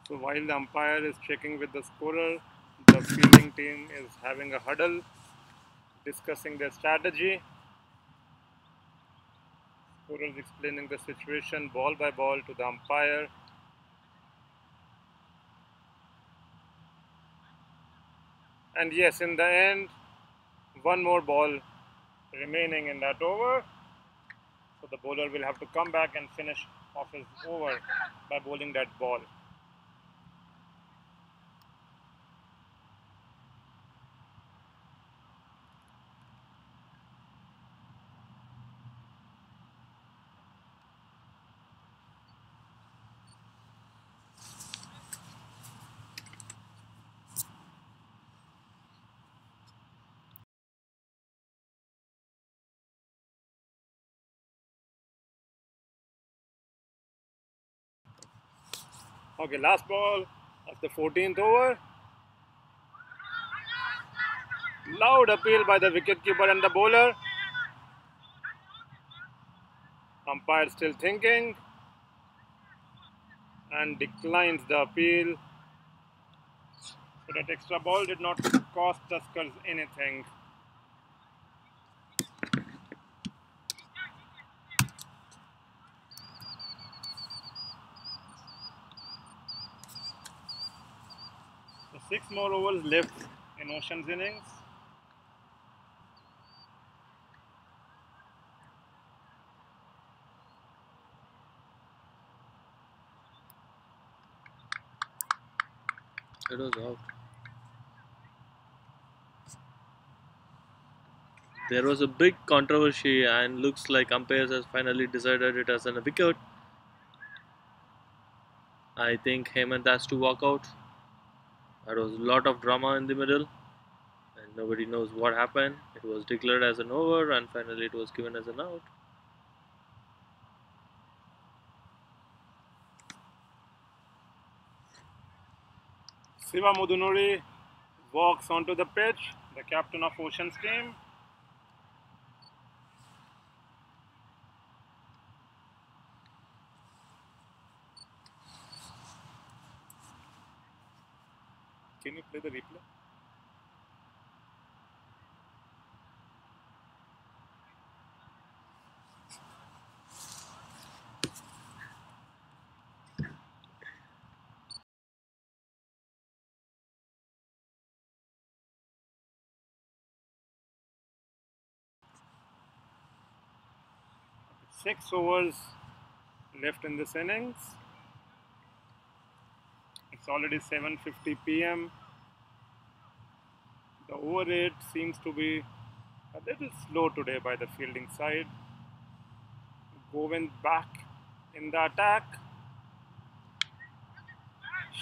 [SPEAKER 2] So while the umpire is checking with the scorer, the fielding team is having a huddle, discussing their strategy. Scorer is explaining the situation ball by ball to the umpire. And yes, in the end, one more ball remaining in that over. So the bowler will have to come back and finish off his over by bowling that ball. Okay, last ball of the 14th over. Loud appeal by the wicketkeeper and the bowler. Umpire still thinking and declines the appeal. So that extra ball did not cost Tuskers anything. So 6 more overs left in Ocean's innings.
[SPEAKER 1] It was out. There was a big controversy, and looks like umpires has finally decided it as a wicket. I think Hemant has to walk out. There was a lot of drama in the middle, and nobody knows what happened. It was declared as an over, and finally it was given as an out.
[SPEAKER 2] Siva Mudunuri walks onto the pitch, the captain of Ocean's team. Can you play the replay? Six overs left in this innings. It's already 7:50 p.m. The over rate seems to be a little slow today by the fielding side. Govind back in the attack.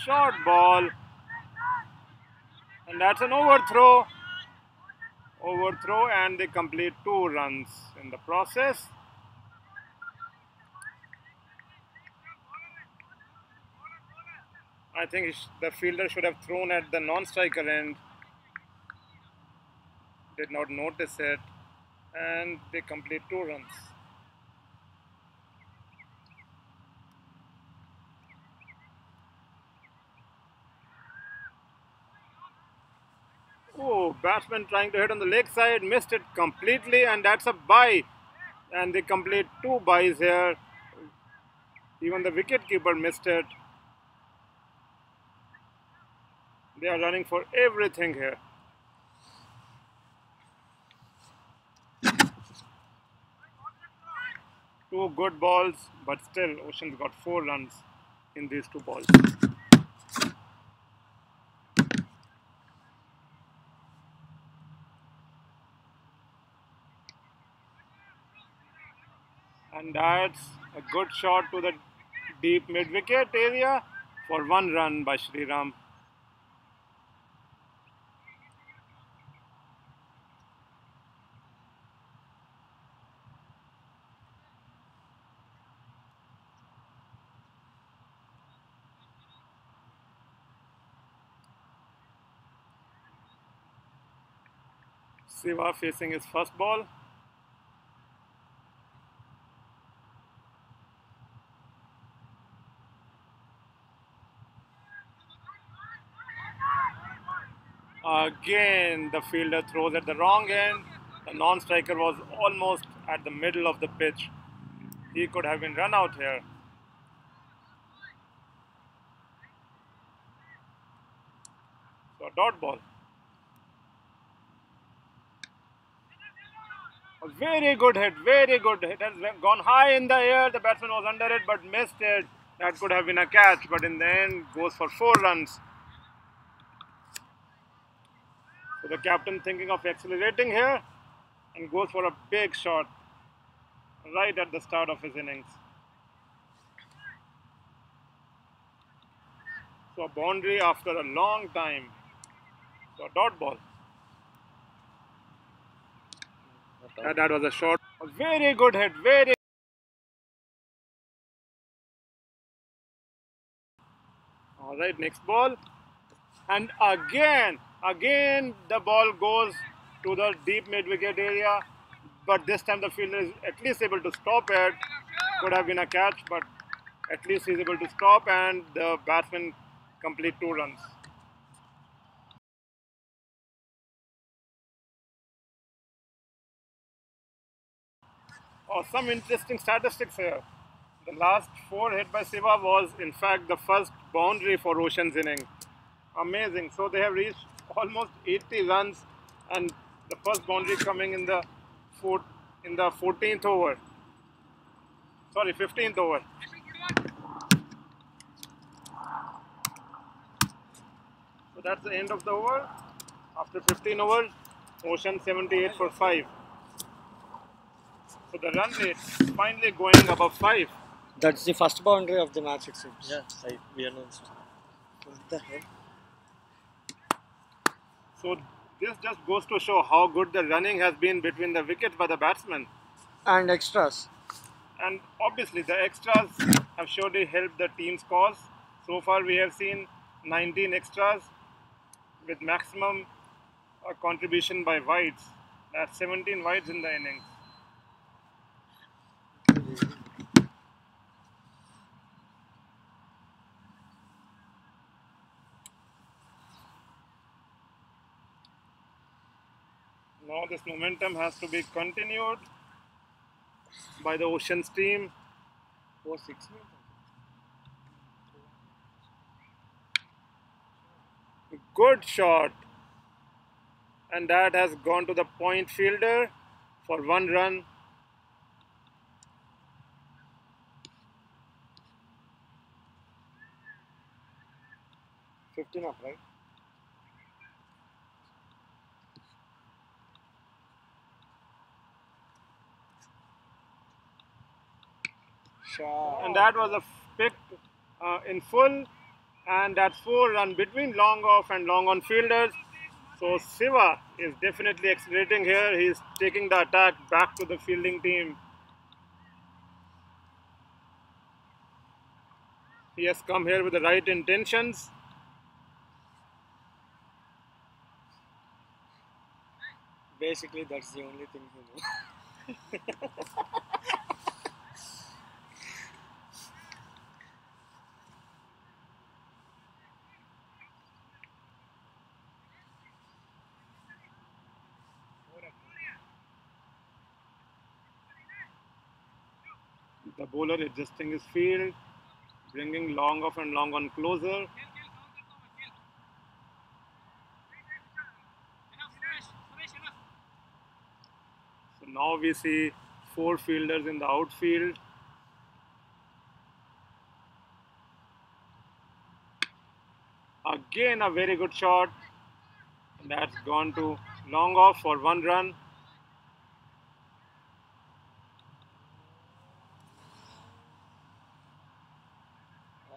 [SPEAKER 2] Short ball. And that's an overthrow. Overthrow, and they complete 2 runs in the process. I think the fielder should have thrown at the non-striker end. Did not notice it, and they complete 2 runs. Oh, batsman trying to hit on the leg side, missed it completely, and that's a bye. And they complete 2 byes here. Even the wicketkeeper missed it. They are running for everything here. Two good balls, but still Oceans got 4 runs in these 2 balls. And that's a good shot to the deep mid-wicket area for 1 run by Sriram. Siva facing his first ball. Again, the fielder throws at the wrong end. The non-striker was almost at the middle of the pitch. He could have been run out here. So a dot ball. A very good hit, very good hit. Has gone high in the air. The batsman was under it but missed it. That could have been a catch, but in the end goes for 4 runs. So the captain thinking of accelerating here and goes for a big shot right at the start of his innings. So a boundary after a long time. So a dot ball. And that was a shot. A very good hit, very. All right, next ball. And again the ball goes to the deep mid-wicket area. But this time the fielder is at least able to stop it. Could have been a catch, but at least he's able to stop and the batsman complete 2 runs. Oh, some interesting statistics here. The last 4 hit by Siva was in fact the first boundary for Ocean's inning. Amazing. So they have reached almost 80 runs and the first boundary coming in the 14th over. Sorry, 15th over. So that's the end of the over. After 15 overs, Ocean 78 for 5. So the run rate is finally going above 5.
[SPEAKER 3] That's the first boundary of the match, it seems.
[SPEAKER 1] Yeah, we announced.
[SPEAKER 3] What the hell?
[SPEAKER 2] So this just goes to show how good the running has been between the wickets by the batsmen.
[SPEAKER 3] And extras.
[SPEAKER 2] And obviously the extras have surely helped the team's cause. So far we have seen 19 extras with maximum contribution by wides. That's 17 wides in the innings. Now this momentum has to be continued by the Oceans team.
[SPEAKER 3] 4 6
[SPEAKER 2] Good shot. And that has gone to the point fielder for 1 run.
[SPEAKER 3] $15 up, right? Shot.
[SPEAKER 2] And that was a pick in full. And that's 4 run between long off and long on fielders. So Siva is definitely accelerating here. He's taking the attack back to the fielding team. He has come here with the right intentions.
[SPEAKER 3] Basically, that's the only thing you know.
[SPEAKER 2] The bowler adjusting his field, bringing long off and long on closer. So now we see 4 fielders in the outfield. Again a very good shot. And that's gone to long off for 1 run.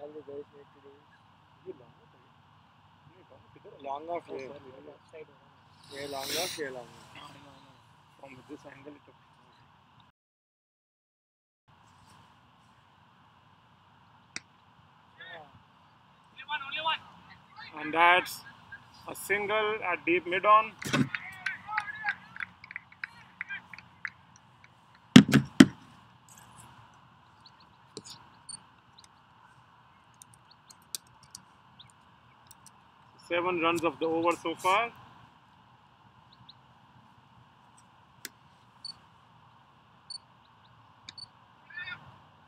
[SPEAKER 3] All the guys need to do is long off, yeah, long off, yeah, long off.
[SPEAKER 2] From this angle it took. And that's a single at deep mid on. 7 runs of the over so far.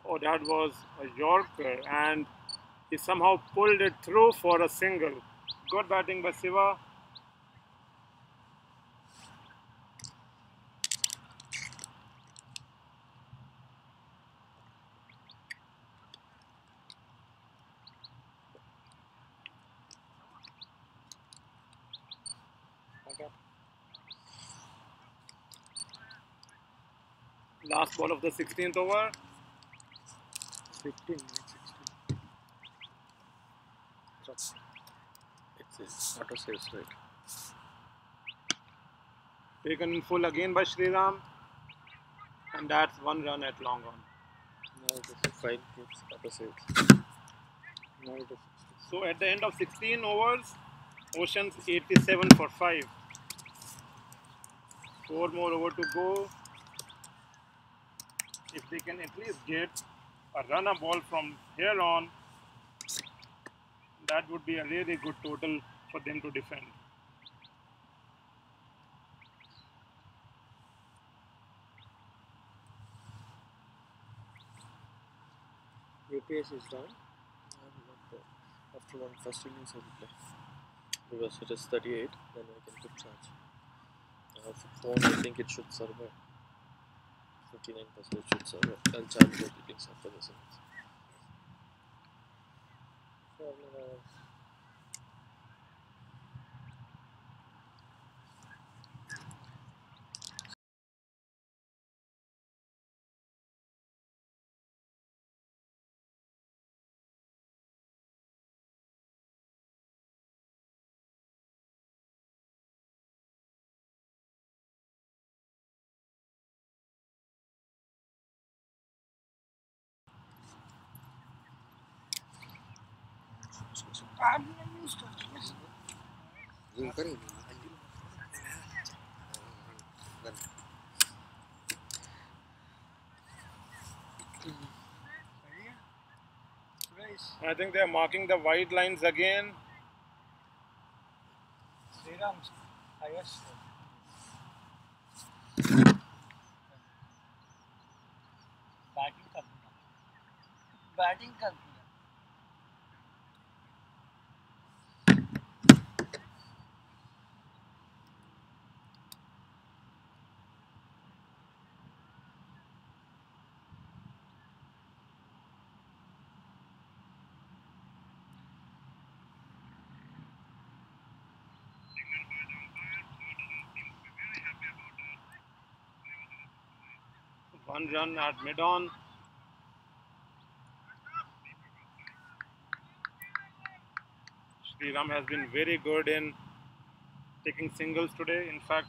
[SPEAKER 2] Oh, that was a Yorker, and he somehow pulled it through for a single. Good batting by Siva. Last ball of the 16th over.
[SPEAKER 3] 15, not 16.
[SPEAKER 1] It's auto saves, right?
[SPEAKER 2] Taken in full again by Sriram. And that's 1 run at long on.
[SPEAKER 1] Now the file keeps auto saves.
[SPEAKER 3] Now it is 16.
[SPEAKER 2] So at the end of 16 overs, Oceans 87 for 5. 4 more over to go. If they can at least get a runner ball from here on, that would be a really good total for them to defend.
[SPEAKER 3] UPS is down.
[SPEAKER 1] After one first innings, I will play because it is 38. Then I can keep charge. For phone, I think it should survive. 59% should survive. I'll charge both innings after this innings.
[SPEAKER 5] Zoom करें
[SPEAKER 2] I think they are marking the white lines again.
[SPEAKER 3] Sriram's highest. Batting कर दिया
[SPEAKER 2] One run at mid-on. Sriram has been very good in taking singles today. In fact,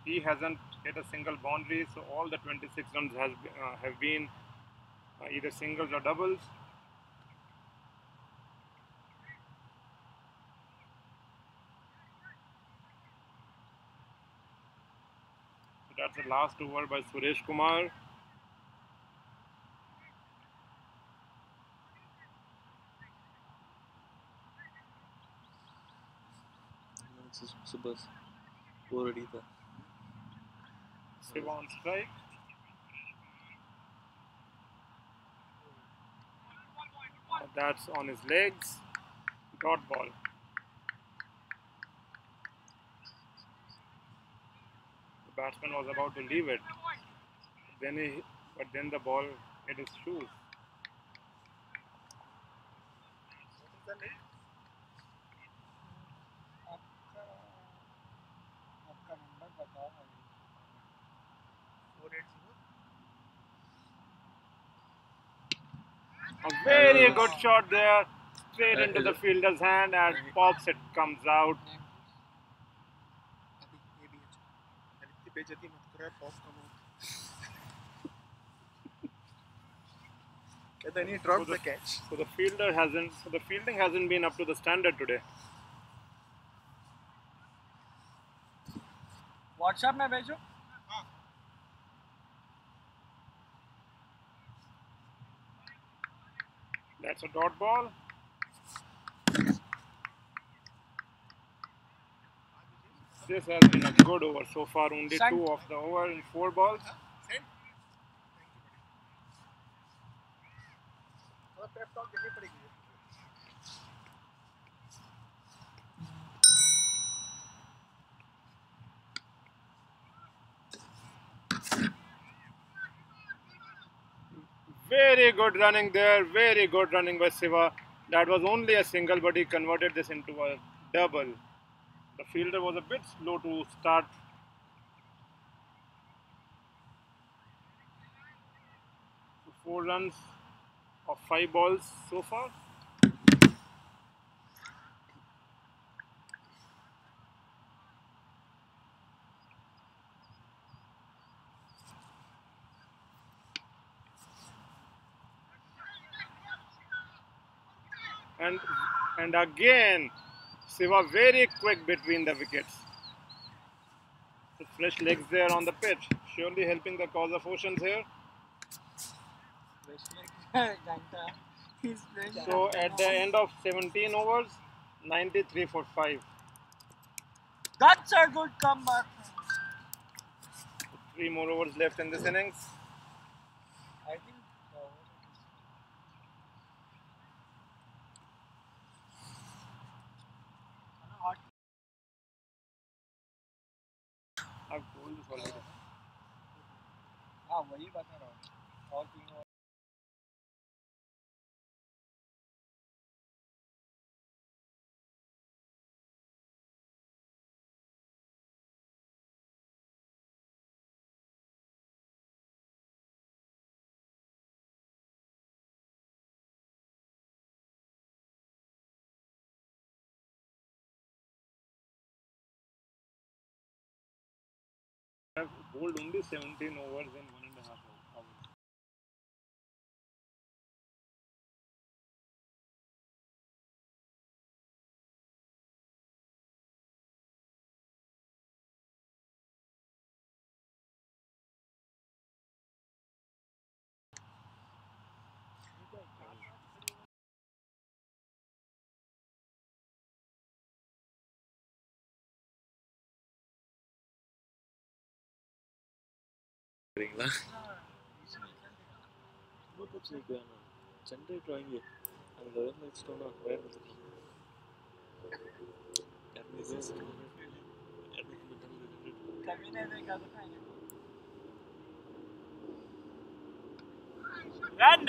[SPEAKER 2] he hasn't hit a single boundary, so all the 26 runs have been either singles or doubles. So that's the last over by Suresh Kumar.
[SPEAKER 1] Subas already there.
[SPEAKER 2] Siva on strike. That's on his legs. Dot ball. The batsman was about to leave it. But then the ball hit his shoes.
[SPEAKER 3] आपका number बताओ
[SPEAKER 2] A very good shot there, straight into the fielder's hand and pops it, comes out.
[SPEAKER 3] then he dropped the catch.
[SPEAKER 2] So the fielding hasn't been up to the standard today.
[SPEAKER 3] WhatsApp में भेजो
[SPEAKER 2] That's a dot ball. This has been a good over so far. Only
[SPEAKER 3] Son.
[SPEAKER 2] 2 of the over in 4 balls. Very good running there. Very good running by Siva. That was only a single, but he converted this into a double. The fielder was a bit slow to start. 4 runs of 5 balls so far. And again, Siva very quick between the wickets. The fresh legs there on the pitch, surely helping the cause of Oceans here.
[SPEAKER 3] He's playing
[SPEAKER 2] So at the end of 17 overs, 93 for 5.
[SPEAKER 3] That's a good comeback.
[SPEAKER 2] 3 more overs left in this innings.
[SPEAKER 3] I think
[SPEAKER 2] I've told this already.
[SPEAKER 3] हाँ वही बता रहा हूँ और 3 और
[SPEAKER 2] I've bowled only 17 overs in 1.5 hours.
[SPEAKER 1] சரிங்களா Bluetooth வைக்க வேணாம் ஜென்ரேட் வாங்கி அங்கே வந்து வச்சிட்டோம்னா வேறு
[SPEAKER 3] कभी नहीं देखा तो खाएंगे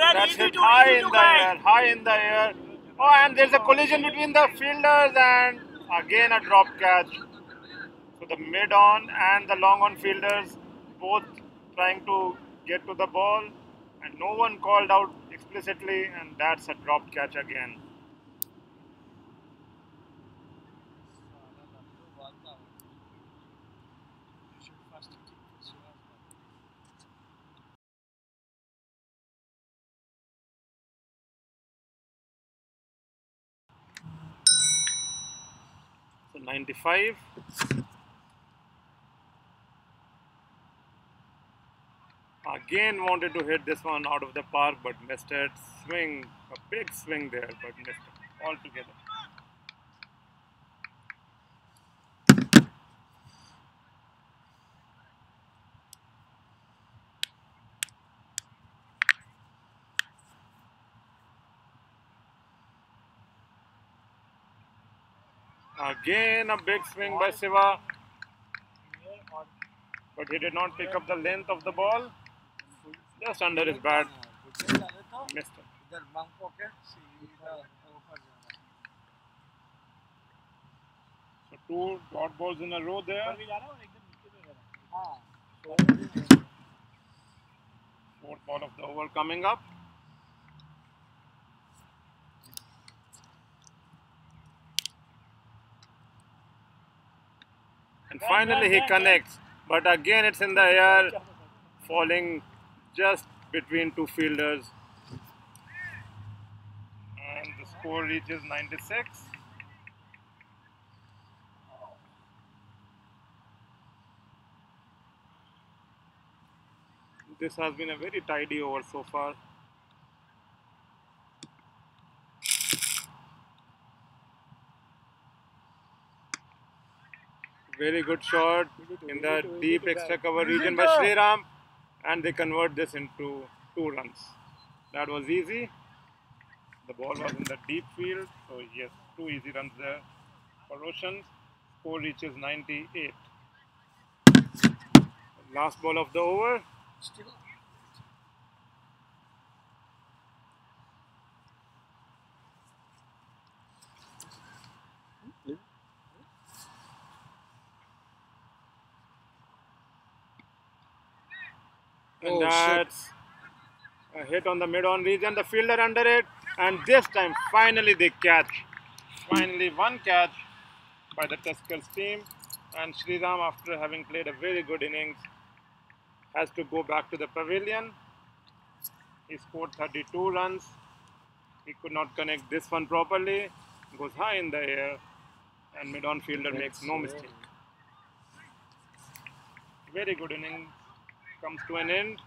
[SPEAKER 2] That's hit high in the air, high in the air. Oh, and there's a collision between the fielders and again a drop catch. So the mid on and the long on fielders both trying to get to the ball and no one called out explicitly, and that's a drop catch again. So 95. Again wanted to hit this one out of the park but missed it. Swing, a big swing there but missed it altogether. Again a big swing by Siva, but he did not pick up the length of the ball. Just under his bat, missed it.
[SPEAKER 3] इधर मंको के सीधा ऊपर जाना
[SPEAKER 2] So 2 dot balls in a row there.
[SPEAKER 3] भी जा रहा है और एकदम नीचे पे जा रहा है हाँ
[SPEAKER 2] 4th ball of the over coming up. And finally he connects, but again it's in the air, falling just between 2 fielders. And the score reaches 96. This has been a very tidy over so far. Very good shot in the deep extra cover region by Shriram, and they convert this into 2 runs. That was easy. The ball was in the deep field, so yes, 2 easy runs there for Oceans. Score reaches 98. Last ball of the over. And that's a hit on the mid-on region. The fielder under it, and this time finally they catch. Finally one catch by the Tuskers team, and Sriram, after having played a very good innings, has to go back to the pavilion. He scored 32 runs. He could not connect this one properly. Goes high in the air, and mid-on fielder makes no mistake. Very good inning comes to an end.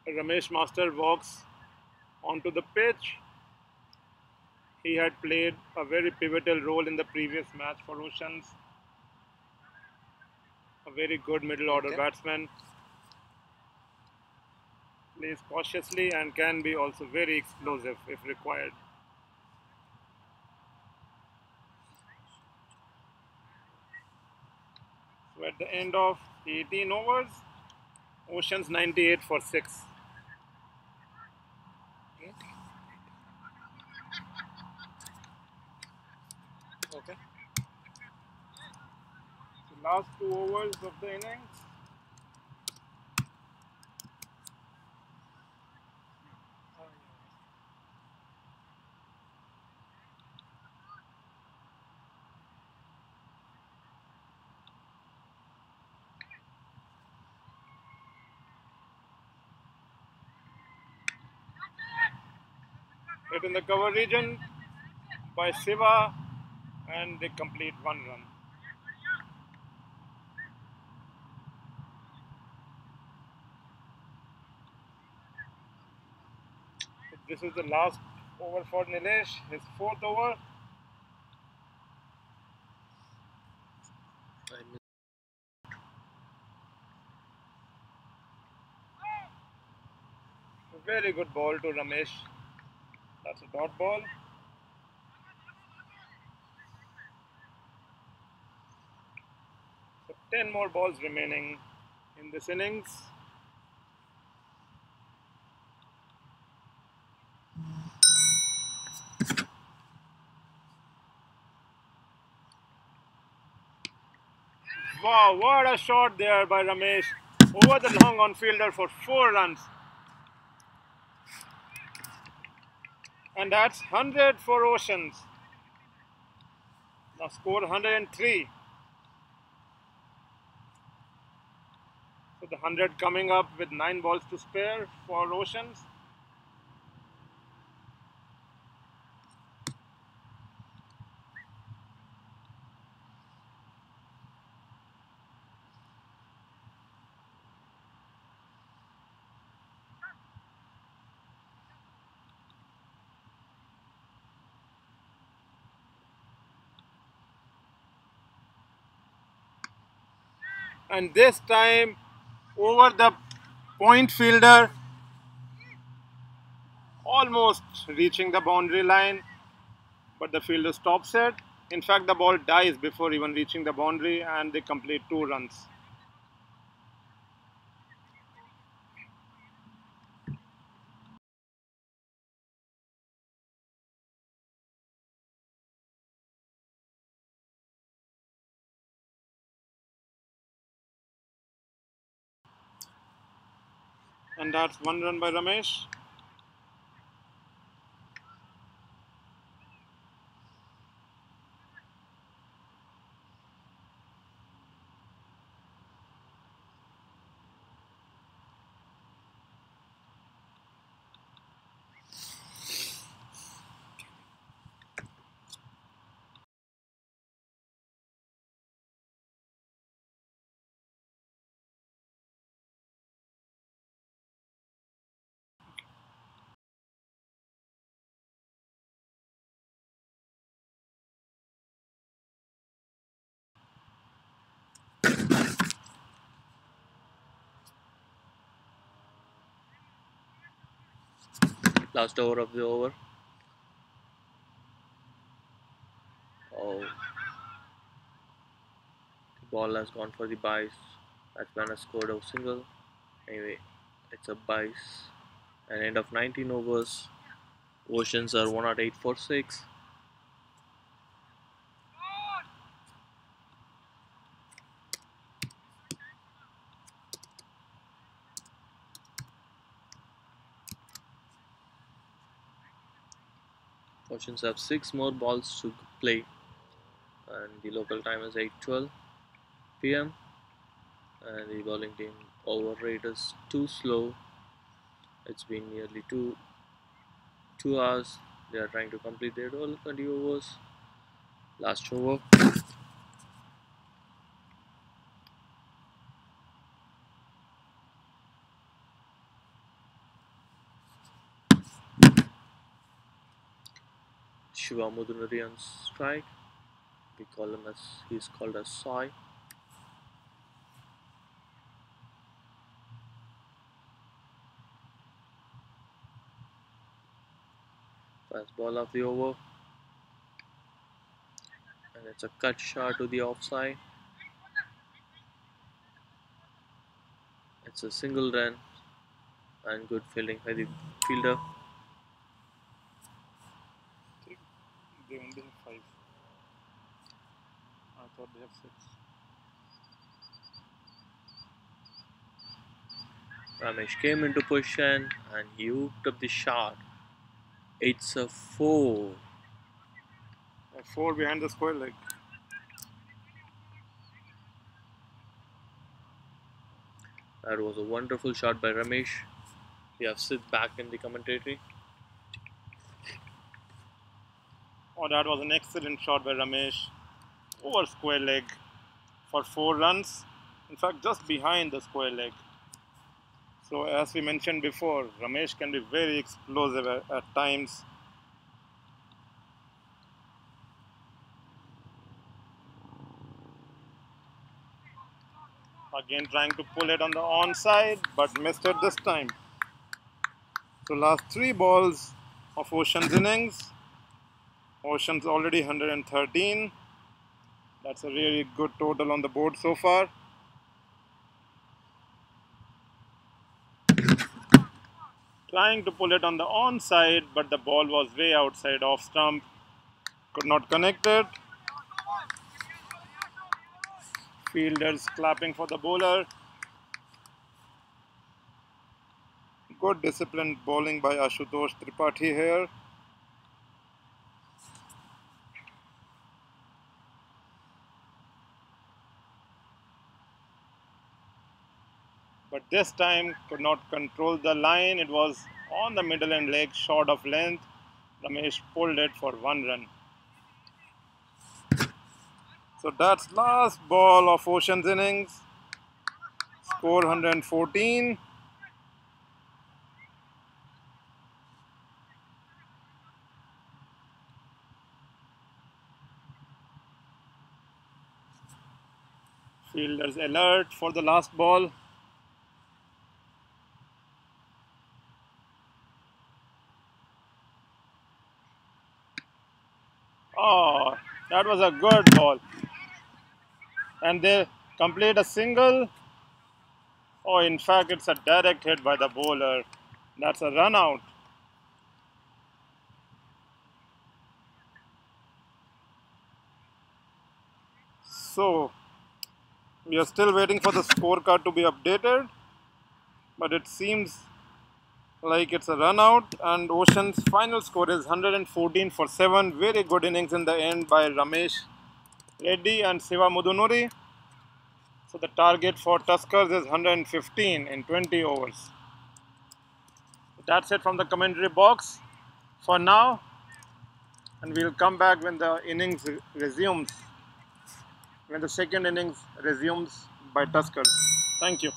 [SPEAKER 2] Ramesh Master walks onto the pitch. He had played a very pivotal role in the previous match for Oceans. A very good middle order batsman. Plays cautiously and can be also very explosive if required. So at the end of 18 overs, Oceans 98 for 6.
[SPEAKER 3] Okay.
[SPEAKER 2] So last 2 overs of the innings. Hit in the cover region by Siva, and they complete 1 run. This is the last over for Nilesh, his 4th over. Very good ball to Ramesh. That's a dot ball. So 10 more balls remaining in this innings. Wow, what a shot there by Ramesh over the long on fielder for 4 runs. And that's 100 for Oceans. Now score 103. So the 100 coming up with 9 balls to spare for Oceans. And this time over the point fielder, almost reaching the boundary line, but the fielder stops it. In fact, the ball dies before even reaching the boundary, and they complete 2 runs. And that's 1 run by Ramesh.
[SPEAKER 1] Last over of the over. Oh, the ball has gone for the base. Batsman has scored a single. Anyway, it's a base. And end of 19 overs. Oceans are 108 for 6. Oceans have 6 more balls to play, and the local time is 8:12 p.m. and the bowling team over rate is too slow. It's been nearly two hours. They are trying to complete their all 20 overs. Last over. Shiva Mudunuri on strike. We call him as he's called as Soy. First ball of the over, and it's a cut shot to the offside. It's a single run and good fielding by the fielder.
[SPEAKER 2] They only have 5. I thought they have 6.
[SPEAKER 1] Ramesh came into position and he hooked up the shot. It's a 4.
[SPEAKER 2] 4 behind the square leg.
[SPEAKER 1] That was a wonderful shot by Ramesh. We have sit back in the commentary.
[SPEAKER 2] Oh, that was an excellent shot by Ramesh over square leg for 4 runs. In fact, just behind the square leg. So, as we mentioned before, Ramesh can be very explosive at times. Again, trying to pull it on the onside, but missed it this time. So, last 3 balls of Ocean's innings. Ocean's already 113. That's a really good total on the board so far. Trying to pull it on the onside, but the ball was way outside off stump. Could not connect it. Fielders clapping for the bowler. Good disciplined bowling by Ashutosh Tripathi here. But this time could not control the line. It was on the middle and leg, short of length. Ramesh pulled it for 1 run. So that's last ball of Ocean's innings. Score 114. Fielders alert for the last ball. Oh, that was a good ball. And they complete a single. Oh, in fact, it's a direct hit by the bowler. That's a run out. So, we are still waiting for the scorecard to be updated. But it seems like it's a run out. And Ocean's final score is 114 for 7. Very good innings in the end by Ramesh Reddy and Siva Mudunuri. So, the target for Tuskers is 115 in 20 overs. That's it from the commentary box for now, and we'll come back when the innings resumes, when the second innings resumes by Tuskers. Thank you.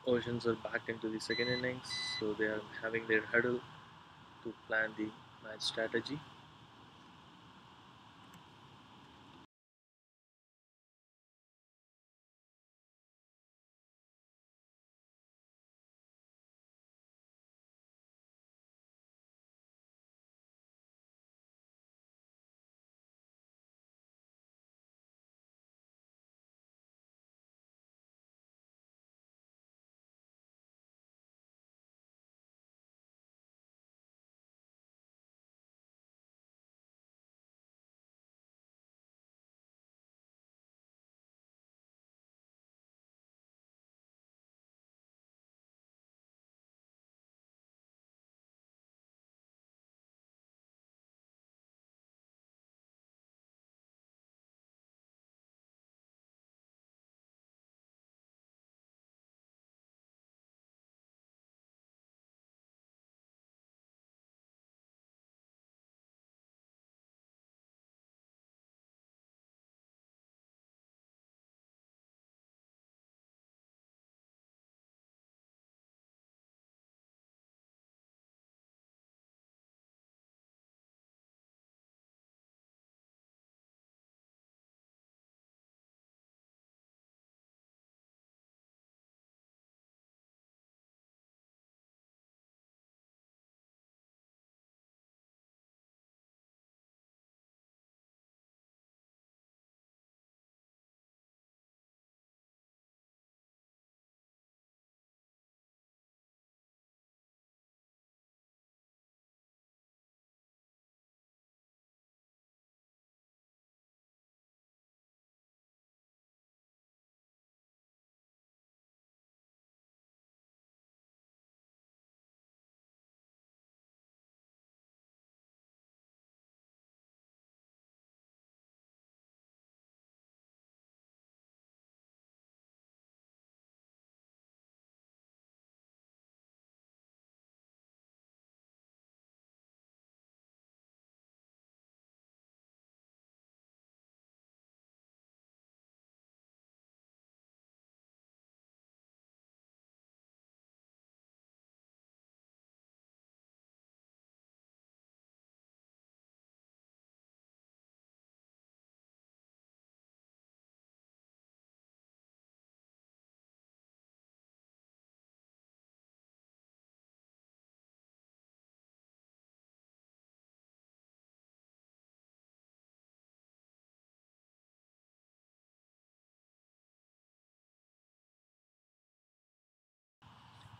[SPEAKER 1] Oceans are back into the second innings, so they are having their huddle to plan the match strategy.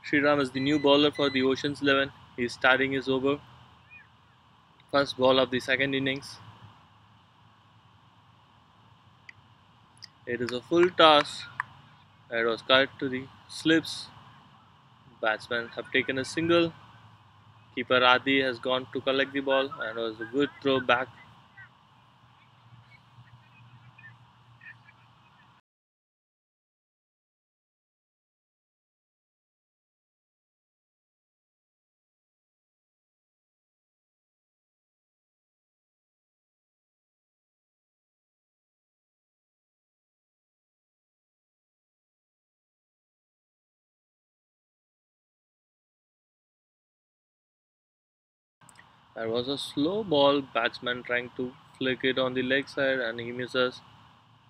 [SPEAKER 1] Sriram is the new bowler for the Oceans 11. He is starting his over. First ball of the second innings. It is a full toss. It was cut to the slips. Batsmen have taken a single. Keeper Adi has gone to collect the ball and it was a good throw back. There was a slow ball, batsman trying to flick it on the leg side and he misses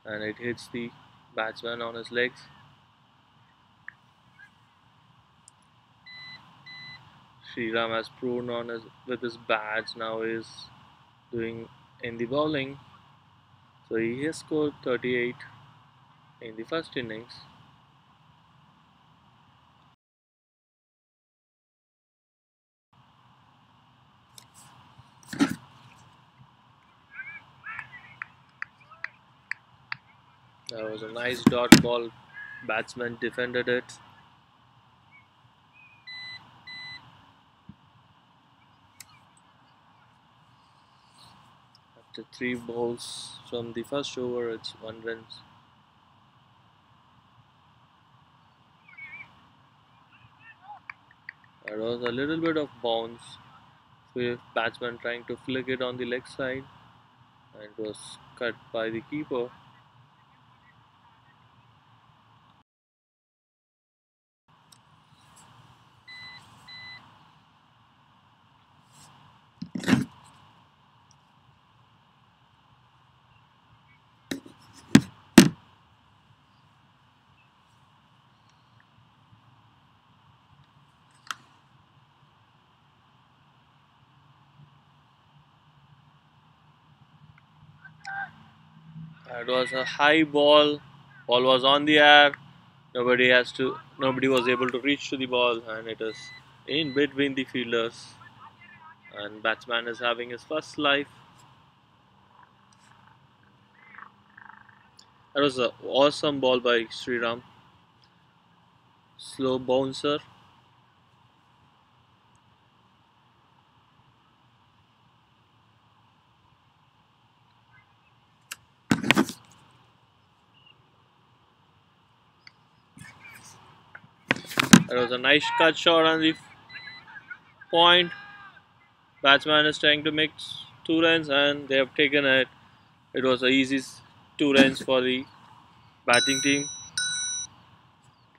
[SPEAKER 1] and it hits the batsman on his legs. Sriram has proven on with his bats now is doing in the bowling. So he has scored 38 in the first innings. That was a nice dot ball. Batsman defended it. After three balls from the first over, it's 1 run. There was a little bit of bounce with batsman trying to flick it on the leg side and it was cut by the keeper. It was a high ball. Ball was on the air. Nobody was able to reach to the ball, and it is in between the fielders. And batsman is having his first life. That was an awesome ball by Sriram. Slow bouncer. That was a nice cut shot on the point. Batsman is trying to make 2 runs, and they have taken it. It was an easy 2 runs for the batting team.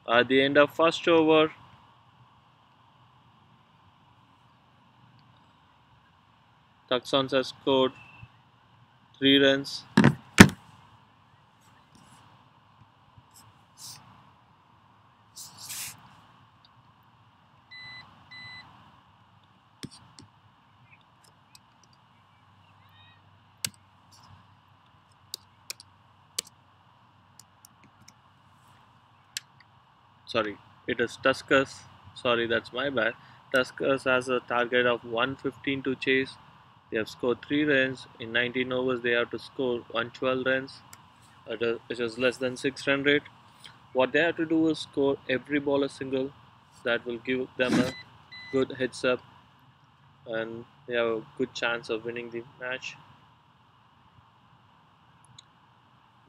[SPEAKER 1] At the end of first over, Tucsons has scored 3 runs. Sorry, it is Tuskers. Sorry, that's my bad. Tuskers has a target of 115 to chase. They have scored 3 runs. In 19 overs, they have to score 112 runs, which is less than 6 run rate. What they have to do is score every ball a single. That will give them a good heads up, and they have a good chance of winning the match.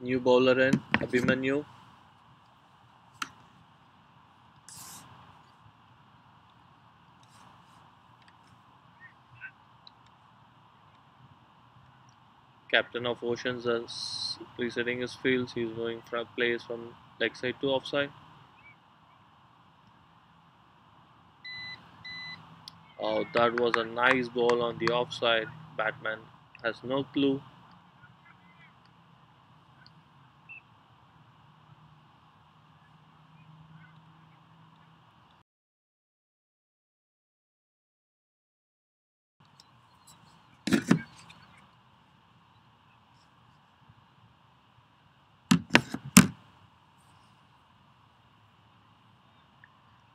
[SPEAKER 1] New bowler in Abhimanyu. Captain of Oceans is resetting his fields. He's moving from plays from leg side to offside. Oh, that was a nice ball on the offside. Batman has no clue.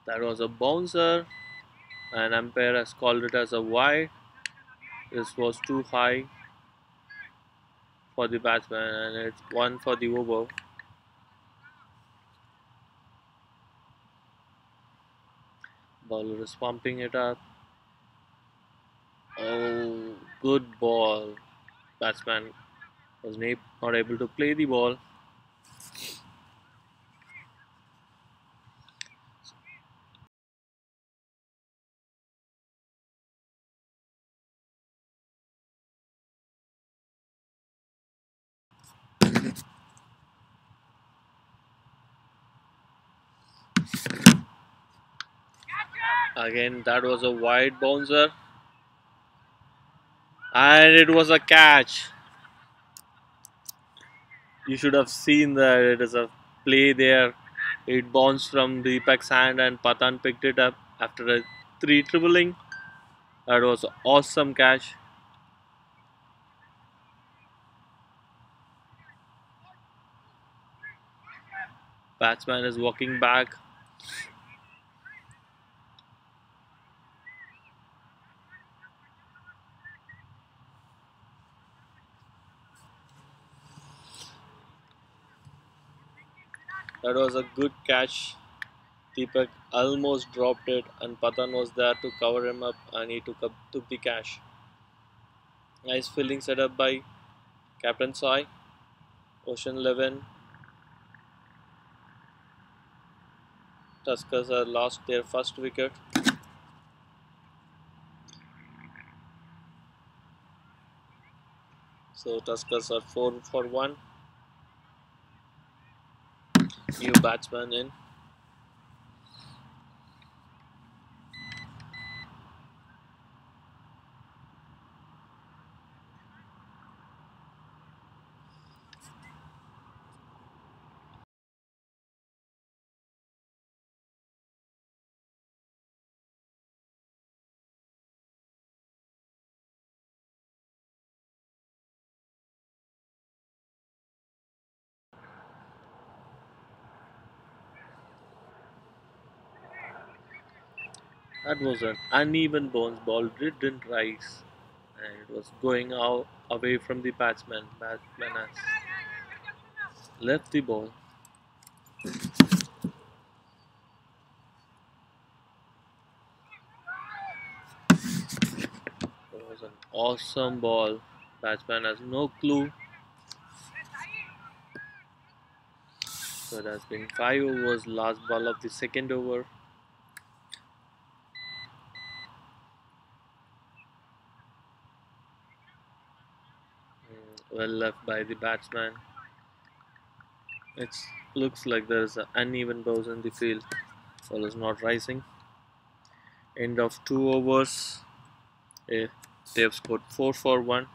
[SPEAKER 1] That was a bouncer, and umpire has called it as a wide. This was too high for the batsman, and it's one for the over. Bowler is pumping it up. Oh, good ball. Batsman was not able to play the ball. Again, that was a wide bouncer, and it was a catch. You should have seen that. It is a play there. It bounced from Deepak's hand, and Patan picked it up after a three dribbling. That was an awesome catch. Batsman is walking back. That was a good catch. Deepak almost dropped it, and Patan was there to cover him up, and he took the catch. Nice fielding setup by Captain Sai. Ocean 11. Tuskers have lost their first wicket. So Tuskers are 4 for 1. New batsman in. That was an uneven bounce. Ball didn't rise, and it was going out away from the batsman. Batsman has left the ball. It was an awesome ball. Batsman has no clue. So it has been 5 overs. Last ball of the second over. Well left by the batsman. It looks like there is an uneven bounce in the field. Ball is not rising. End of 2 overs. They have scored 4 for 1.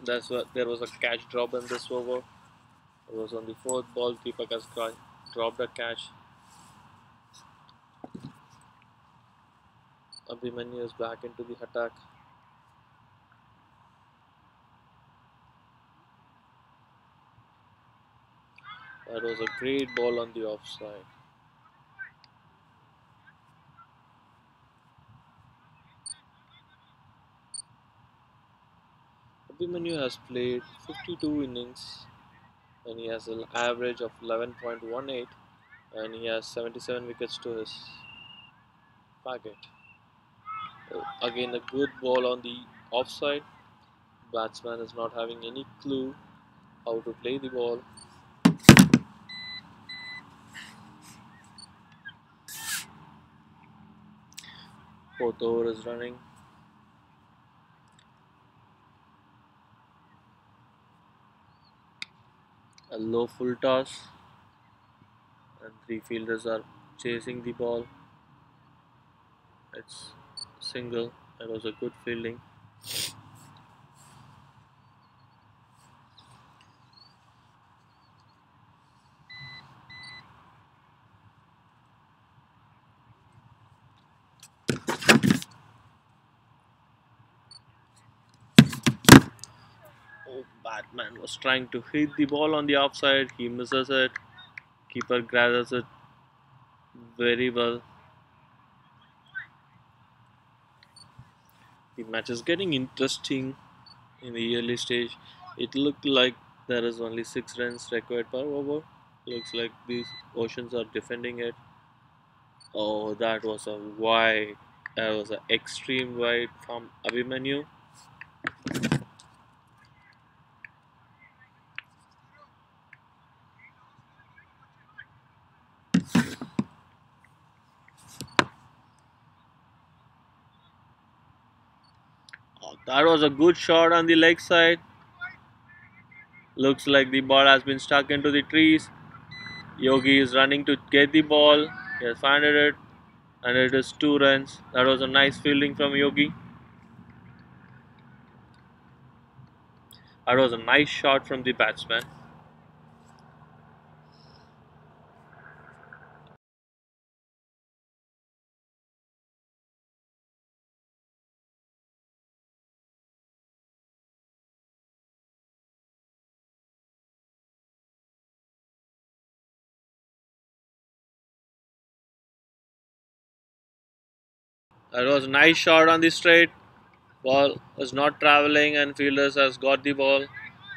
[SPEAKER 1] That's what there was a catch drop in this over. It was on the fourth ball. Deepak has dropped a catch. Abhimanyu is back into the attack. That was a great ball on the offside. Abhimanyu has played 52 innings and he has an average of 11.18 and he has 77 wickets to his packet. Again, a good ball on the offside. Batsman is not having any clue how to play the ball. Fourth over is running. A low full toss, and three fielders are chasing the ball. It's single. That was a good fielding. Oh, Batman was trying to hit the ball on the offside. He misses it. Keeper grabs it very well. The match is getting interesting in the early stage. It looked like there is only 6 runs required per over. Looks like these Oceans are defending it. Oh, that was a wide. That was an extreme wide from Abhimanyu. Oh, that was a good shot on the leg side. Looks like the ball has been stuck into the trees. Yogi is running to get the ball. He has found it, and it is 2 runs. That was a nice fielding from Yogi. That was a nice shot from the batsman. That was a nice shot on the straight. Ball was not travelling, and fielders has got the ball.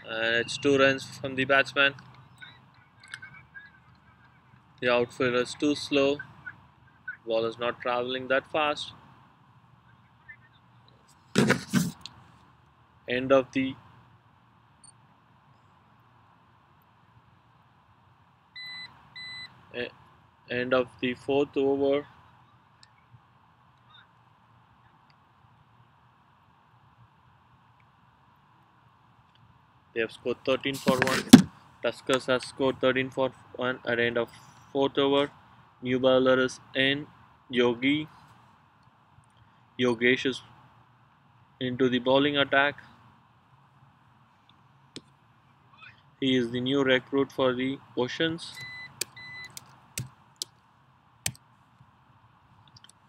[SPEAKER 1] And it's 2 runs from the batsman. The outfielder is too slow. Ball is not travelling that fast. End of the end of the 4th over. They have scored 13 for 1. Tuskers has scored 13 for 1 at the end of 4th over. New bowler is in. Yogesh is into the bowling attack. He is the new recruit for the Oceans.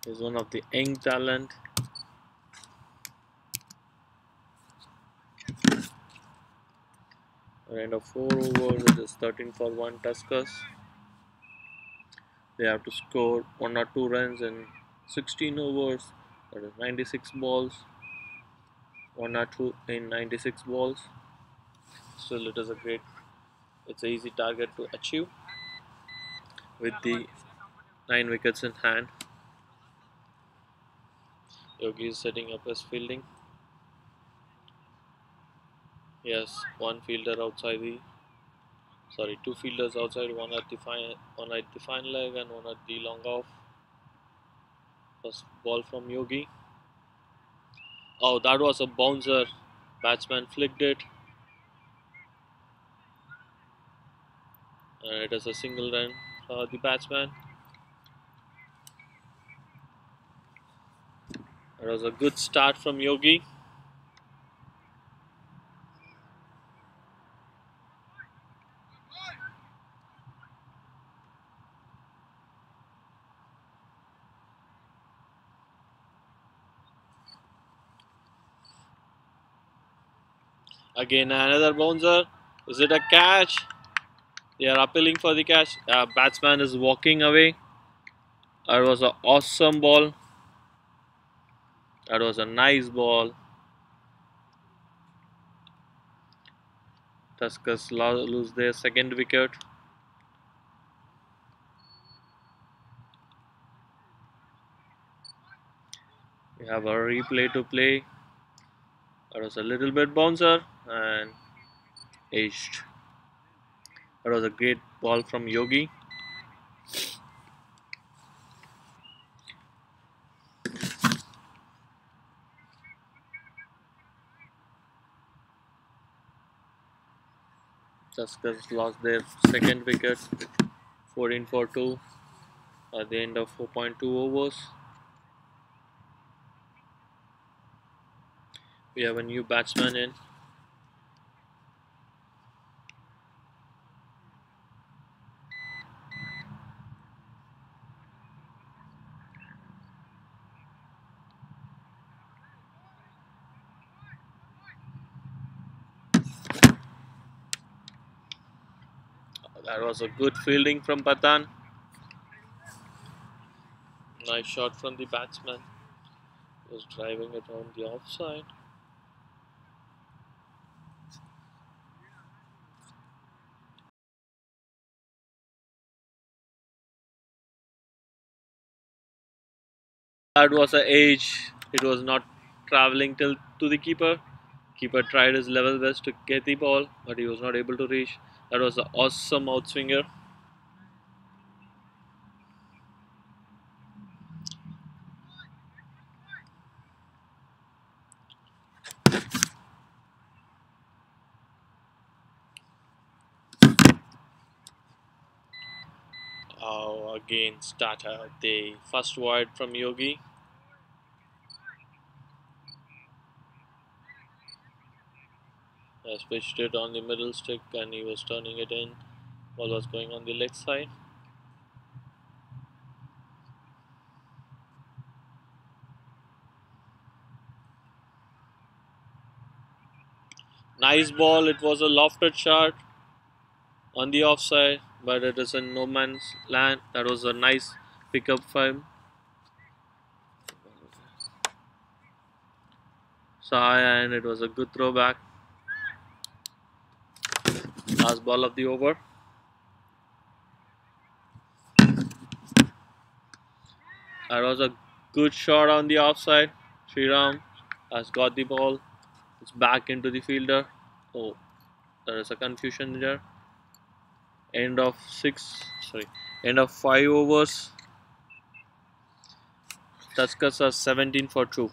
[SPEAKER 1] He is one of the young talent. At the end of 4 overs, it is 13 for 1 Tuskers. They have to score 1 or 2 runs in 16 overs. That is 96 balls. 1 or 2 in 96 balls. Still, it's an easy target to achieve with the 9 wickets in hand. Yogi is setting up his fielding. He has two fielders outside, one at the fine leg and one at the long off. First ball from Yogi. Oh, that was a bouncer. Batsman flicked it. And it is a single run for the batsman. It was a good start from Yogi. Again, another bouncer. Is it a catch? They are appealing for the catch. Batsman is walking away. That was an awesome ball. That was a nice ball. Tuskers lose their second wicket. We have a replay to play. That was a little bit bouncer and aged. That was a great ball from Yogi. Tuskers lost their second wicket, 14 for 2 at the end of 4.2 overs. We have a new batsman in. That was a good fielding from Pathan. Nice shot from the batsman. He was driving it on the offside. That was an edge. It was not traveling till to the keeper. Keeper tried his level best to get the ball, but he was not able to reach. That was an awesome outswinger. Oh, again, starter. The first wide from Yogi. Has pitched it on the middle stick and he was turning it in. Ball was going on the leg side. Nice ball. It was a lofted shot on the offside, but it is in no man's land. That was a nice pickup for him. And it was a good throwback. Last ball of the over. That was a good shot on the offside. Sriram has got the ball. It's back into the fielder. Oh, there is a confusion there. End of end of 5 overs. Tuskers are 17 for 2.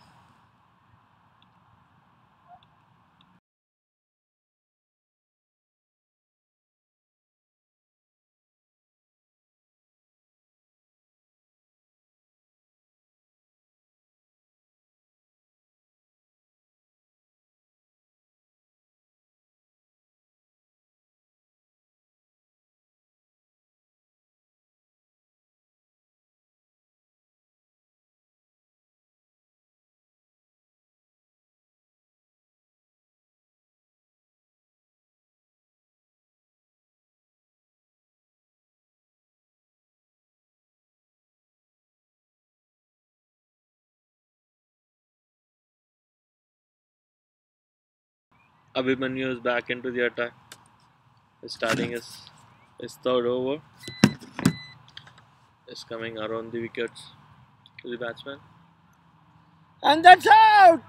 [SPEAKER 1] Abhimanyu is back into the attack. He's starting his third over. Is coming around the wickets to the batsman.
[SPEAKER 3] And that's out!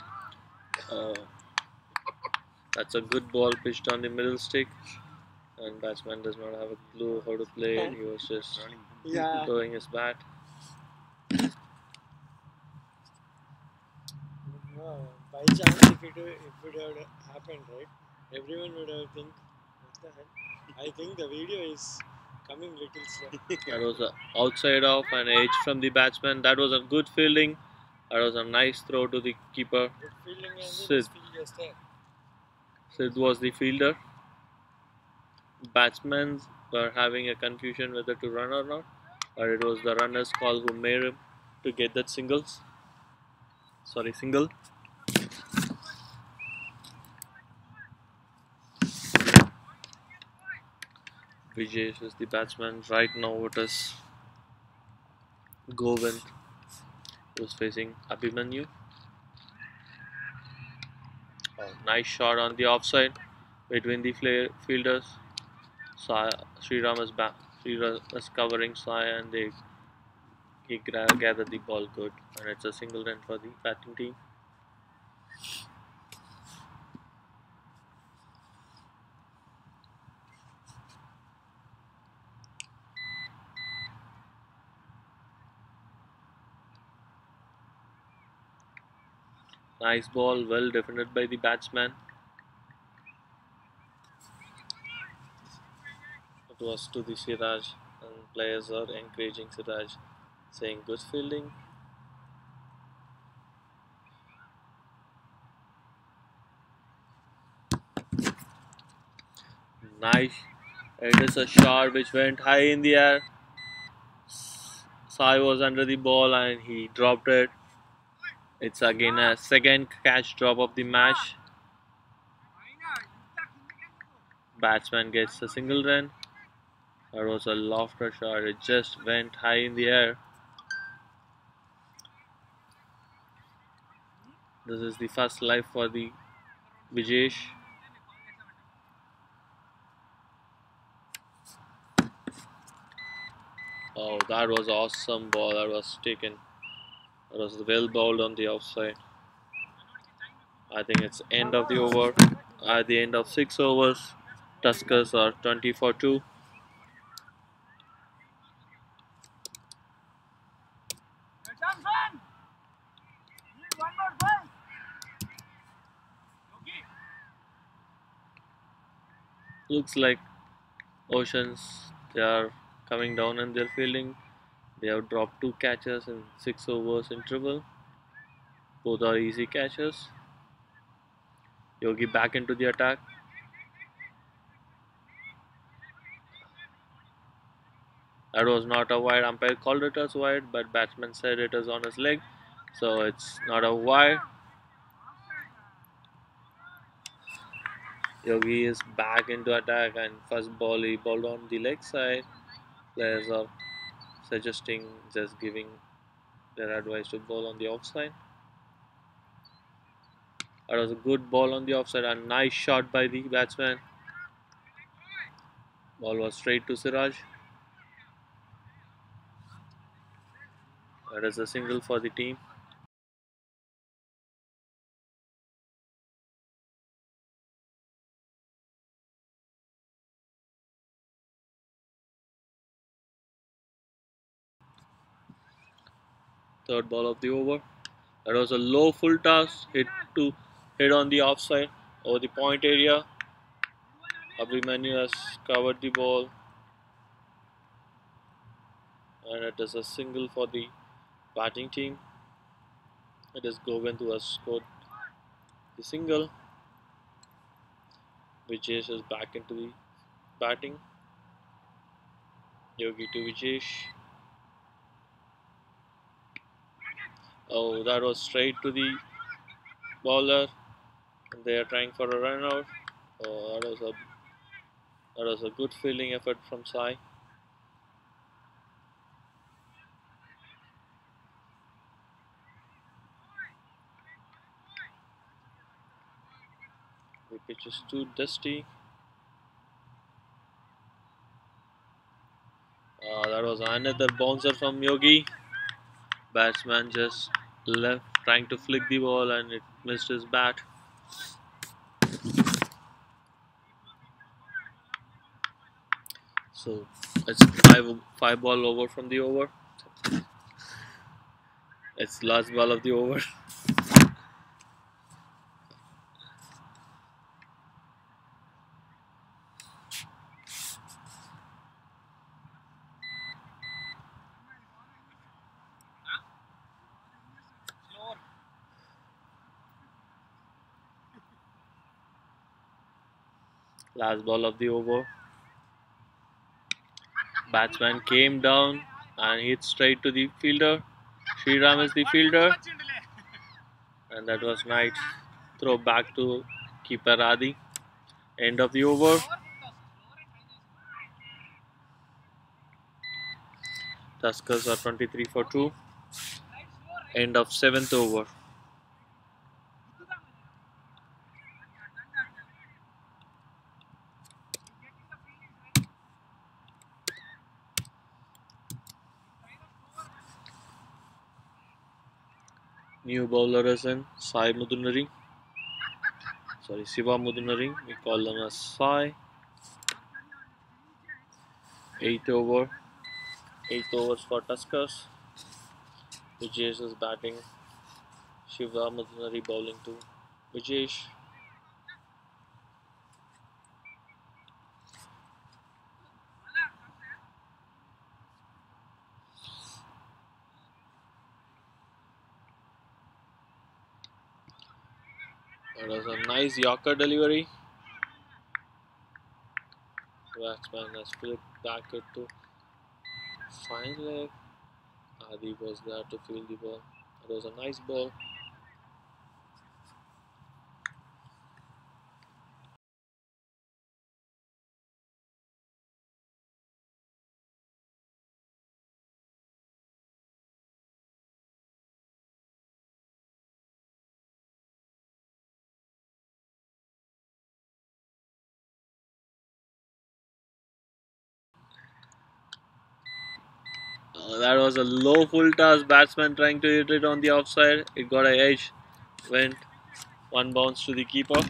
[SPEAKER 1] That's a good ball pitched on the middle stick. And batsman does not have a clue how to play it. He was just throwing his bat.
[SPEAKER 3] By chance, if it would have happened, right, everyone would have think, what the hell? I think the video is coming little slow.
[SPEAKER 1] That was an outside off and edge from the batsman. That was a good fielding. That was a nice throw to the keeper.
[SPEAKER 3] Good fielding and
[SPEAKER 1] Sid.
[SPEAKER 3] field is there.
[SPEAKER 1] Sid was the fielder. Batsmen were having a confusion whether to run or not, but it was the runner's call who made him to get that single. Vijay is the batsman. Right now it is Govind who's facing Abhimanyu. Nice shot on the offside between the fielders. Sriram is back. Sriram is covering Sai and he gathered the ball good, and it's a single run for the batting team. Nice ball, well defended by the batsman. was to the Siraj, and players are encouraging Siraj, saying good fielding. Nice. It is a shot which went high in the air. Sai was under the ball and he dropped it. It's again a second catch drop of the match. Batsman gets a single run. That was a lofted shot. It just went high in the air. This is the first life for the Vijesh. Oh, that was awesome ball. That was taken. That was well bowled on the outside. I think it's end of the over. At the end of 6 overs, Tuskers are 20 for 2. Looks like Oceans, they are coming down in their fielding. They have dropped 2 catches in 6 overs interval. Both are easy catches. Yogi back into the attack. That was not a wide. Umpire called it as wide, but batsman said it is on his leg, so it's not a wide. Yogi is back into attack, and first ball he bowled on the leg side. Players are suggesting, just giving their advice to bowl on the offside. That was a good ball on the offside, a nice shot by the batsman. Ball was straight to Siraj. That is a single for the team. Third ball of the over. That was a low full toss hit on the offside over the point area. Abhimanyu has covered the ball, and it is a single for the batting team. It is Govind who has scored the single. Vijesh is back into the batting. Yogi to Vijesh. Oh, that was straight to the bowler. They are trying for a run out. Oh, that was a good fielding effort from Sai. The pitch is too dusty. That was another bouncer from Yogi. Batsman just left trying to flick the ball and it missed his bat. So it's five ball over from the over. It's last ball of the over. Last ball of the over. Batsman came down and hit straight to the fielder. Sriram is the fielder. And that was nice. Throw back to keeper Adi. End of the over. Tuskers are 23 for 2. End of 7th over. New bowler is in Sai Mudunari. Sorry, Siva Mudunari. We call them as Sai. 8th over. 8 overs for Tuskers. Vijesh is batting. Shiva Mudunari bowling to Vijesh. That was a nice Yorker delivery. Batsman has flipped back it to fine leg. Adi was there to field the ball. That was a nice ball. That was a low full toss. Batsman trying to hit it on the offside. It got a edge. Went one bounce to the keeper.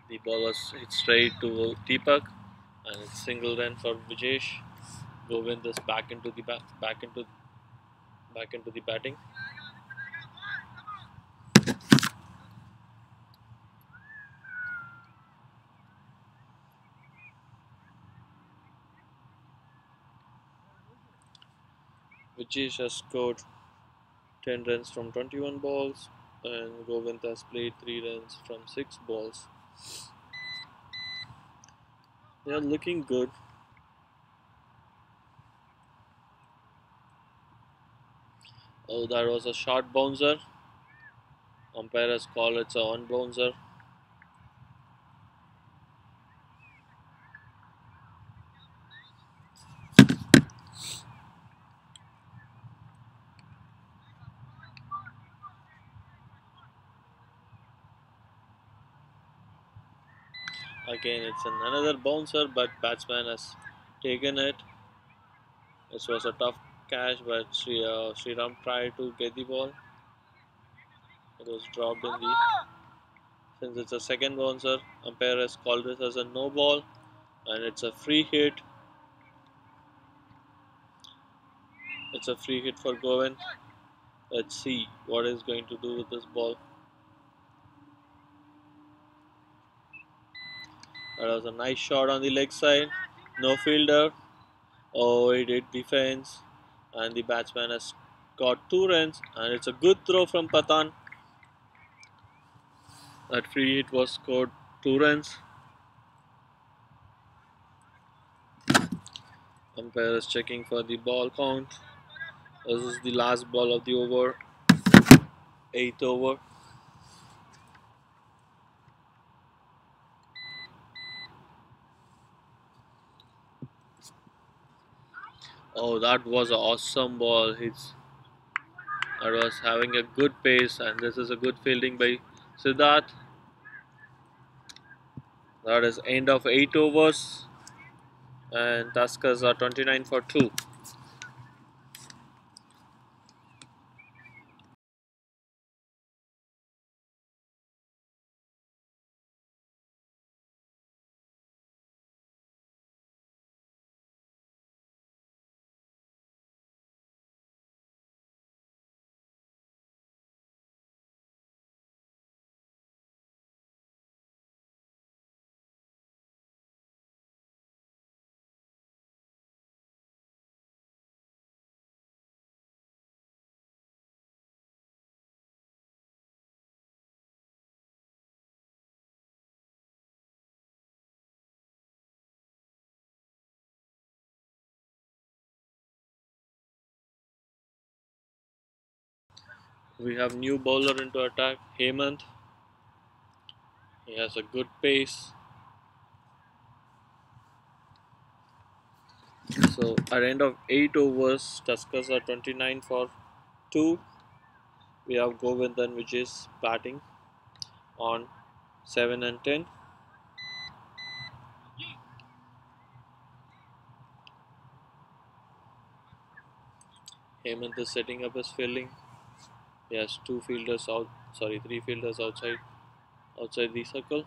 [SPEAKER 1] The ball was hit straight to Deepak, and it's single run for Vijesh. Govind is back into the batting. Vijesh has scored 10 runs from 21 balls, and Govind has played 3 runs from 6 balls. They are looking good. Oh, that was a short bouncer. Umpire has called it's a on bouncer. Again, it's another bouncer, but batsman has taken it. This was a tough catch, but Sriram tried to get the ball. It was dropped in the. Since it's a second bouncer, umpire has called this as a no ball, and it's a free hit. It's a free hit for Govind. Let's see what he's going to do with this ball. That was a nice shot on the leg side. No fielder. Oh, he did defense, and the batsman has got 2 runs, and it's a good throw from Patan. That free hit was scored 2 runs. Umpire is checking for the ball count. This is the last ball of the over, 8th over. Oh, that was an awesome ball. That was having a good pace, and this is a good fielding by Siddharth. That is end of 8 overs, and Tuskers are 29 for 2. We have new bowler into attack, Hemant. He has a good pace. So at end of 8 overs, Tuskers are 29 for 2. We have Govindan, which is batting on 7 and 10. Hemant is setting up his fielding. He has 3 fielders outside the circle.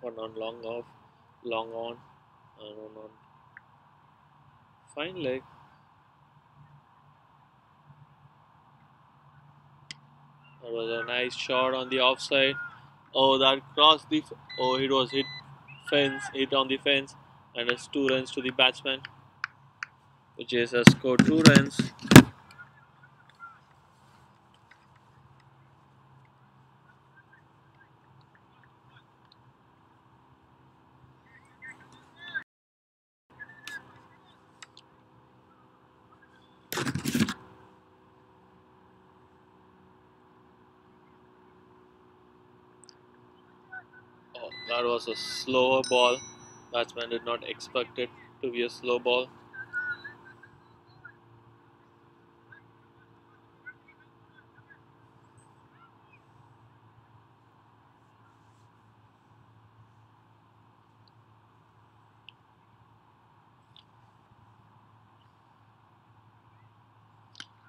[SPEAKER 1] One on long off, long on, and one on fine leg. That was a nice shot on the offside. Oh, that crossed the. Oh, it was hit on the fence, and it's 2 runs to the batsman. Which has scored 2 runs. Oh, that was a slower ball. Batsman did not expect it to be a slow ball.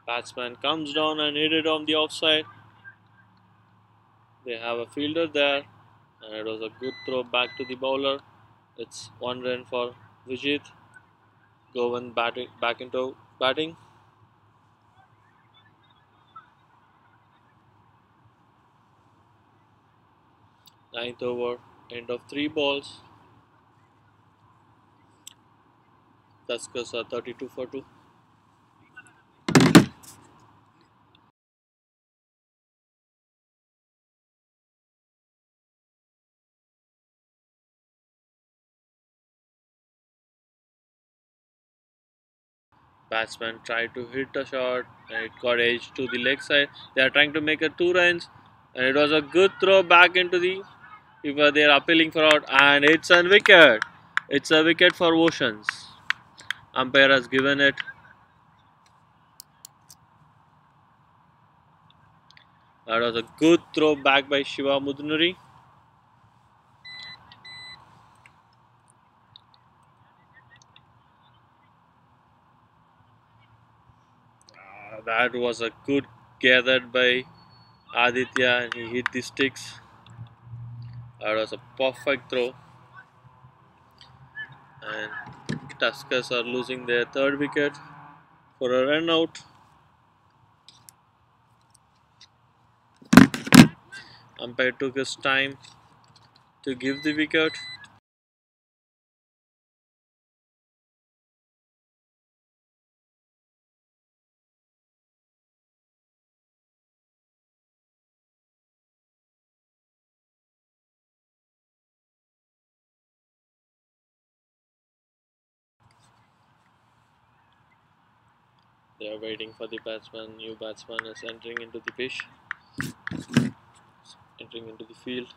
[SPEAKER 1] Batsman comes down and hit it on the offside. They have a fielder there, and it was a good throw back to the bowler. It's 1 run for Vijit. Govind back into batting. Ninth over, end of 3 balls. Tuskers are 32 for 2. Batsman tried to hit a shot and it got edged to the leg side. They are trying to make it 2 runs, and it was a good throw back into the. They are appealing for out, and it's a wicket. It's a wicket for Oceans. Umpire has given it. That was a good throw back by Shiva Mudunuri. That was a good gathered by Aditya, and he hit the sticks. That was a perfect throw. And Tuskers are losing their 3rd wicket for a run out. Umpire took his time to give the wicket. They are waiting for the batsman. New batsman is entering into the pitch, entering into the field.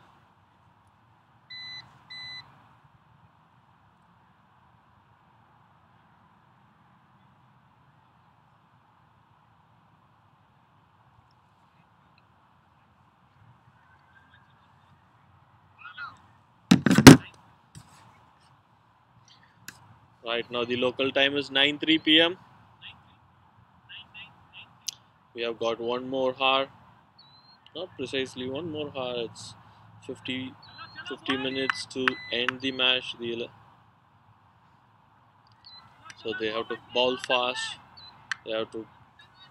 [SPEAKER 1] Right now the local time is 9:03 p.m. We have got one more hour. Not precisely one more hour. It's 50 minutes to end the match. So they have to bowl fast. They have to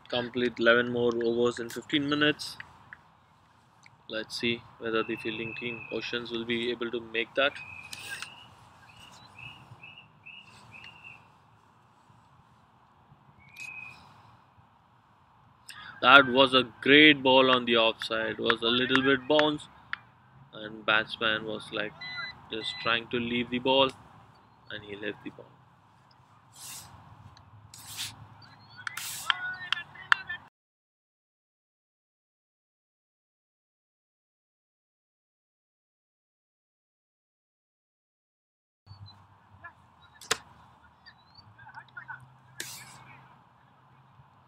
[SPEAKER 1] complete 11 more overs in 15 minutes. Let's see whether the fielding team Oceans will be able to make that. That was a great ball on the offside. It was a little bit bounce, and batsman was like just trying to leave the ball, and he left the ball.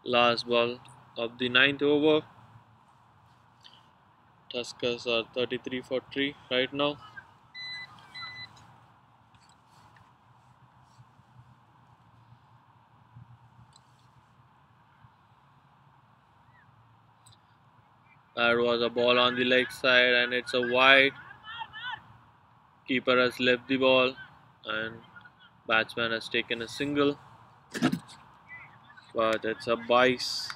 [SPEAKER 1] Last ball of the 9th over. Tuskers are 33 for 3 right now. That was a ball on the leg side, and it's a wide. Keeper has left the ball, and batsman has taken a single. But it's a vice.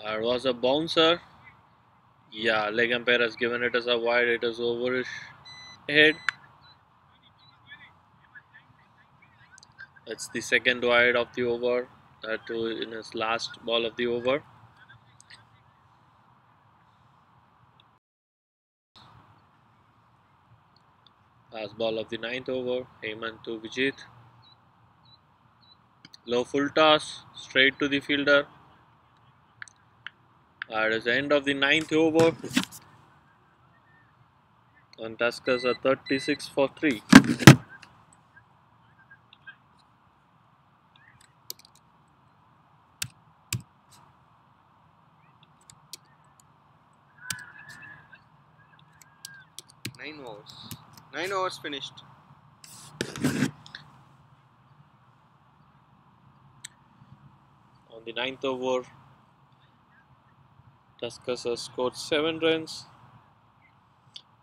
[SPEAKER 1] That was a bouncer. Yeah, leg umpire has given it as a wide. It is over his head. That's the second wide of the over. That too in his last ball of the over. Last ball of the ninth over. Heyman to Vijit. Low full toss. Straight to the fielder. That is the end of the ninth over. And Tuskers are 36 for 3.
[SPEAKER 5] Nine overs. 9 overs finished.
[SPEAKER 1] On the ninth over, Tuskers have scored 7 runs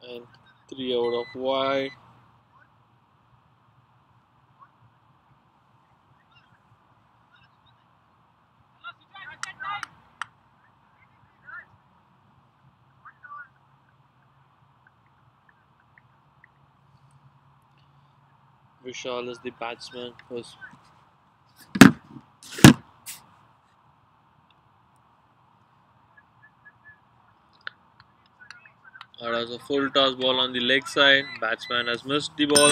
[SPEAKER 1] and 3 out of wide. Vishal is the batsman who's that was a full toss ball on the leg side. Batsman has missed the ball.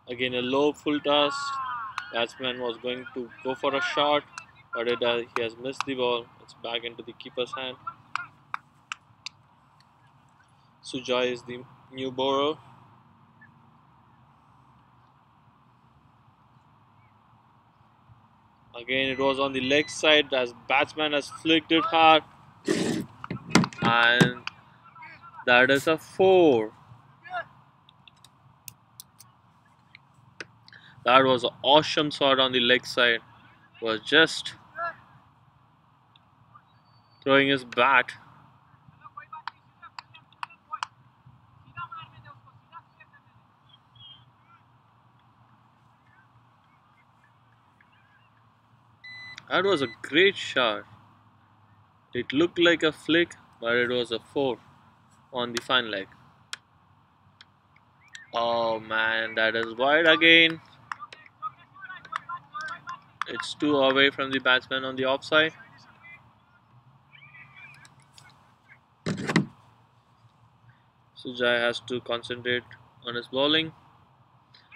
[SPEAKER 1] Again a low full toss. Batsman was going to go for a shot, but he has missed the ball. It's back into the keeper's hand. Sujay is the new bowler. Again it was on the leg side as batsman has flicked it hard, and that is a 4. That was an awesome shot on the leg side. Was just throwing his bat. That was a great shot. It looked like a flick, but it was a 4 on the fine leg. Oh man, that is wide again. It's 2 away from the batsman on the offside. Sujay has to concentrate on his bowling.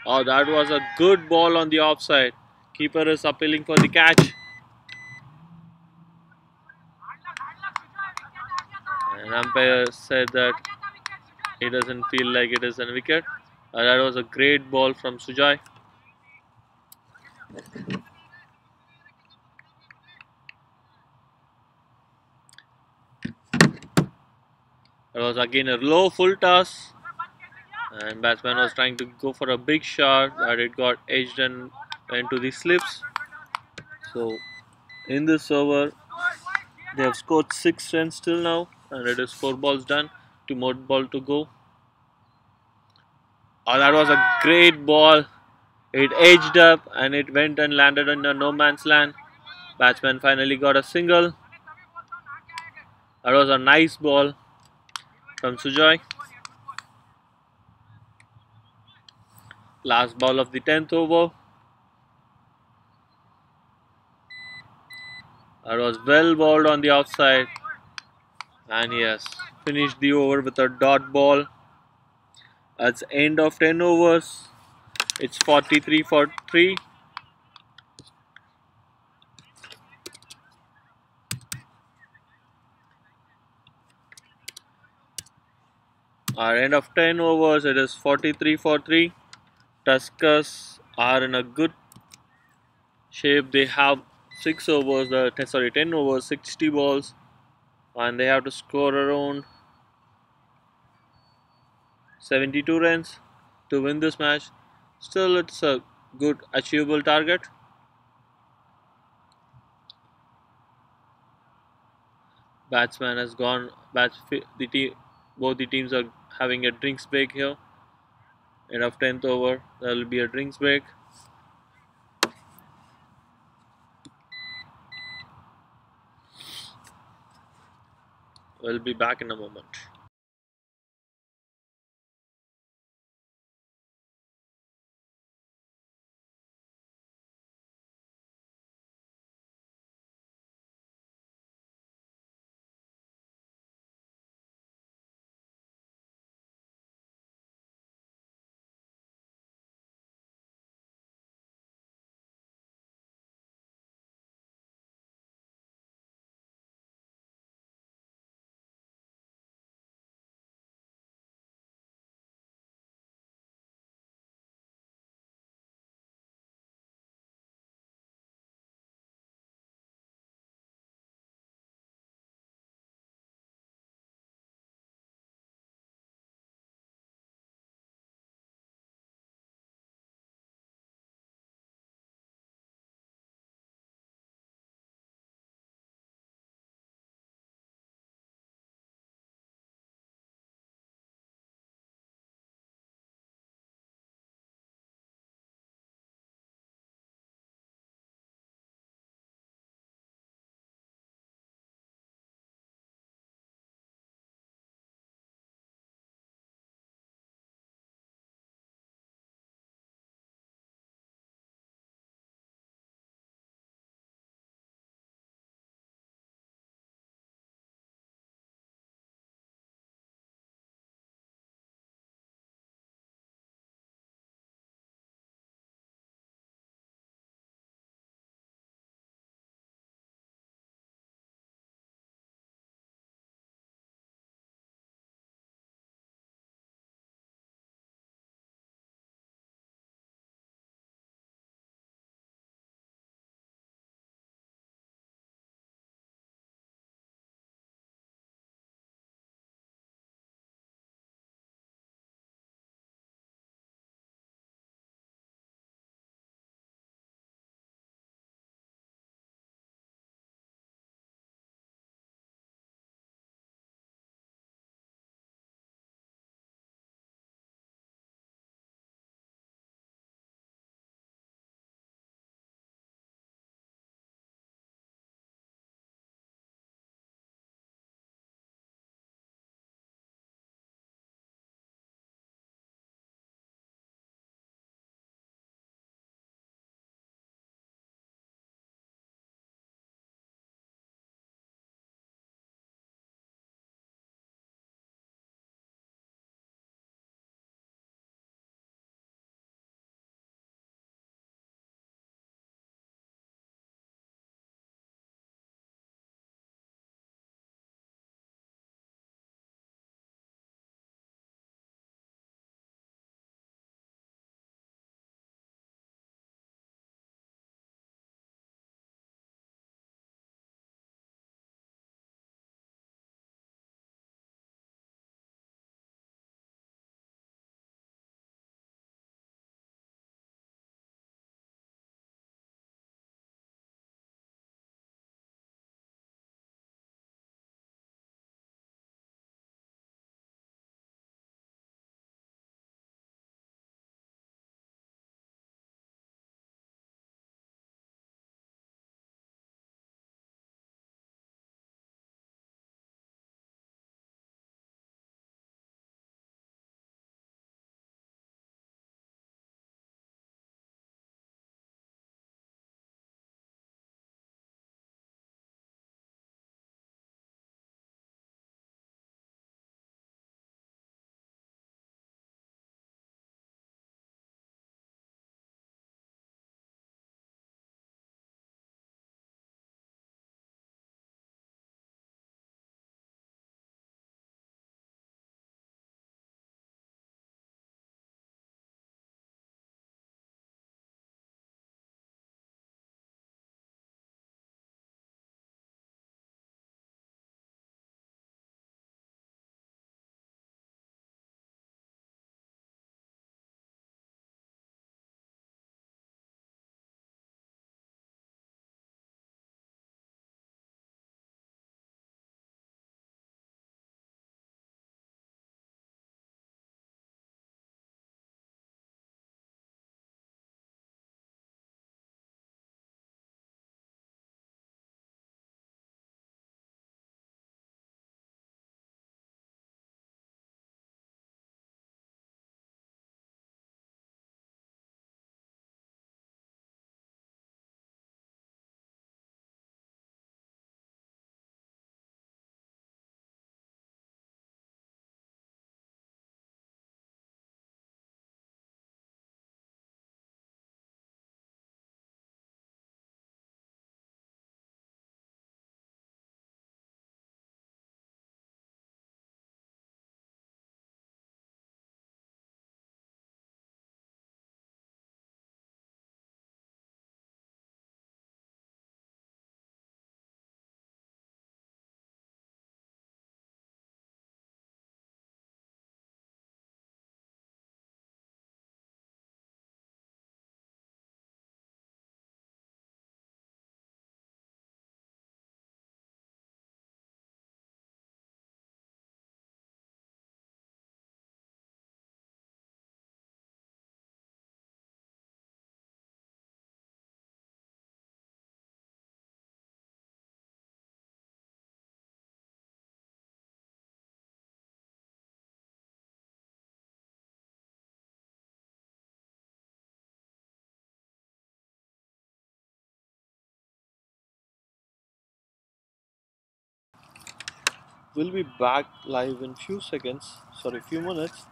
[SPEAKER 1] Oh, that was a good ball on the offside. Keeper is appealing for the catch. And umpire said that he doesn't feel like it is a wicket. That was a great ball from Sujay. It was again a low full toss, and batsman was trying to go for a big shot, but it got edged and went to the slips. So in this over, they have scored 6 runs till now, and it is 4 balls done, 2 more ball to go. Oh, that was a great ball. It edged up and it went and landed in a no man's land. Batsman finally got a single. That was a nice ball from Sujay. Last ball of the 10th over. That was well bowled on the outside. And he has finished the over with a dot ball. That's end of 10 overs. It's 43 for 3. Our end of 10 overs, it is 43 for 3. Tuskers are in a good shape. They have 10 overs, 60 balls, and they have to score around 72 runs to win this match. Still, it's a good achievable target. Batsman has gone. Both the teams are having a drinks break here. End of 10th over. There will be a drinks break. We'll be back in a moment. we'll be back live in few seconds, sorry, few minutes.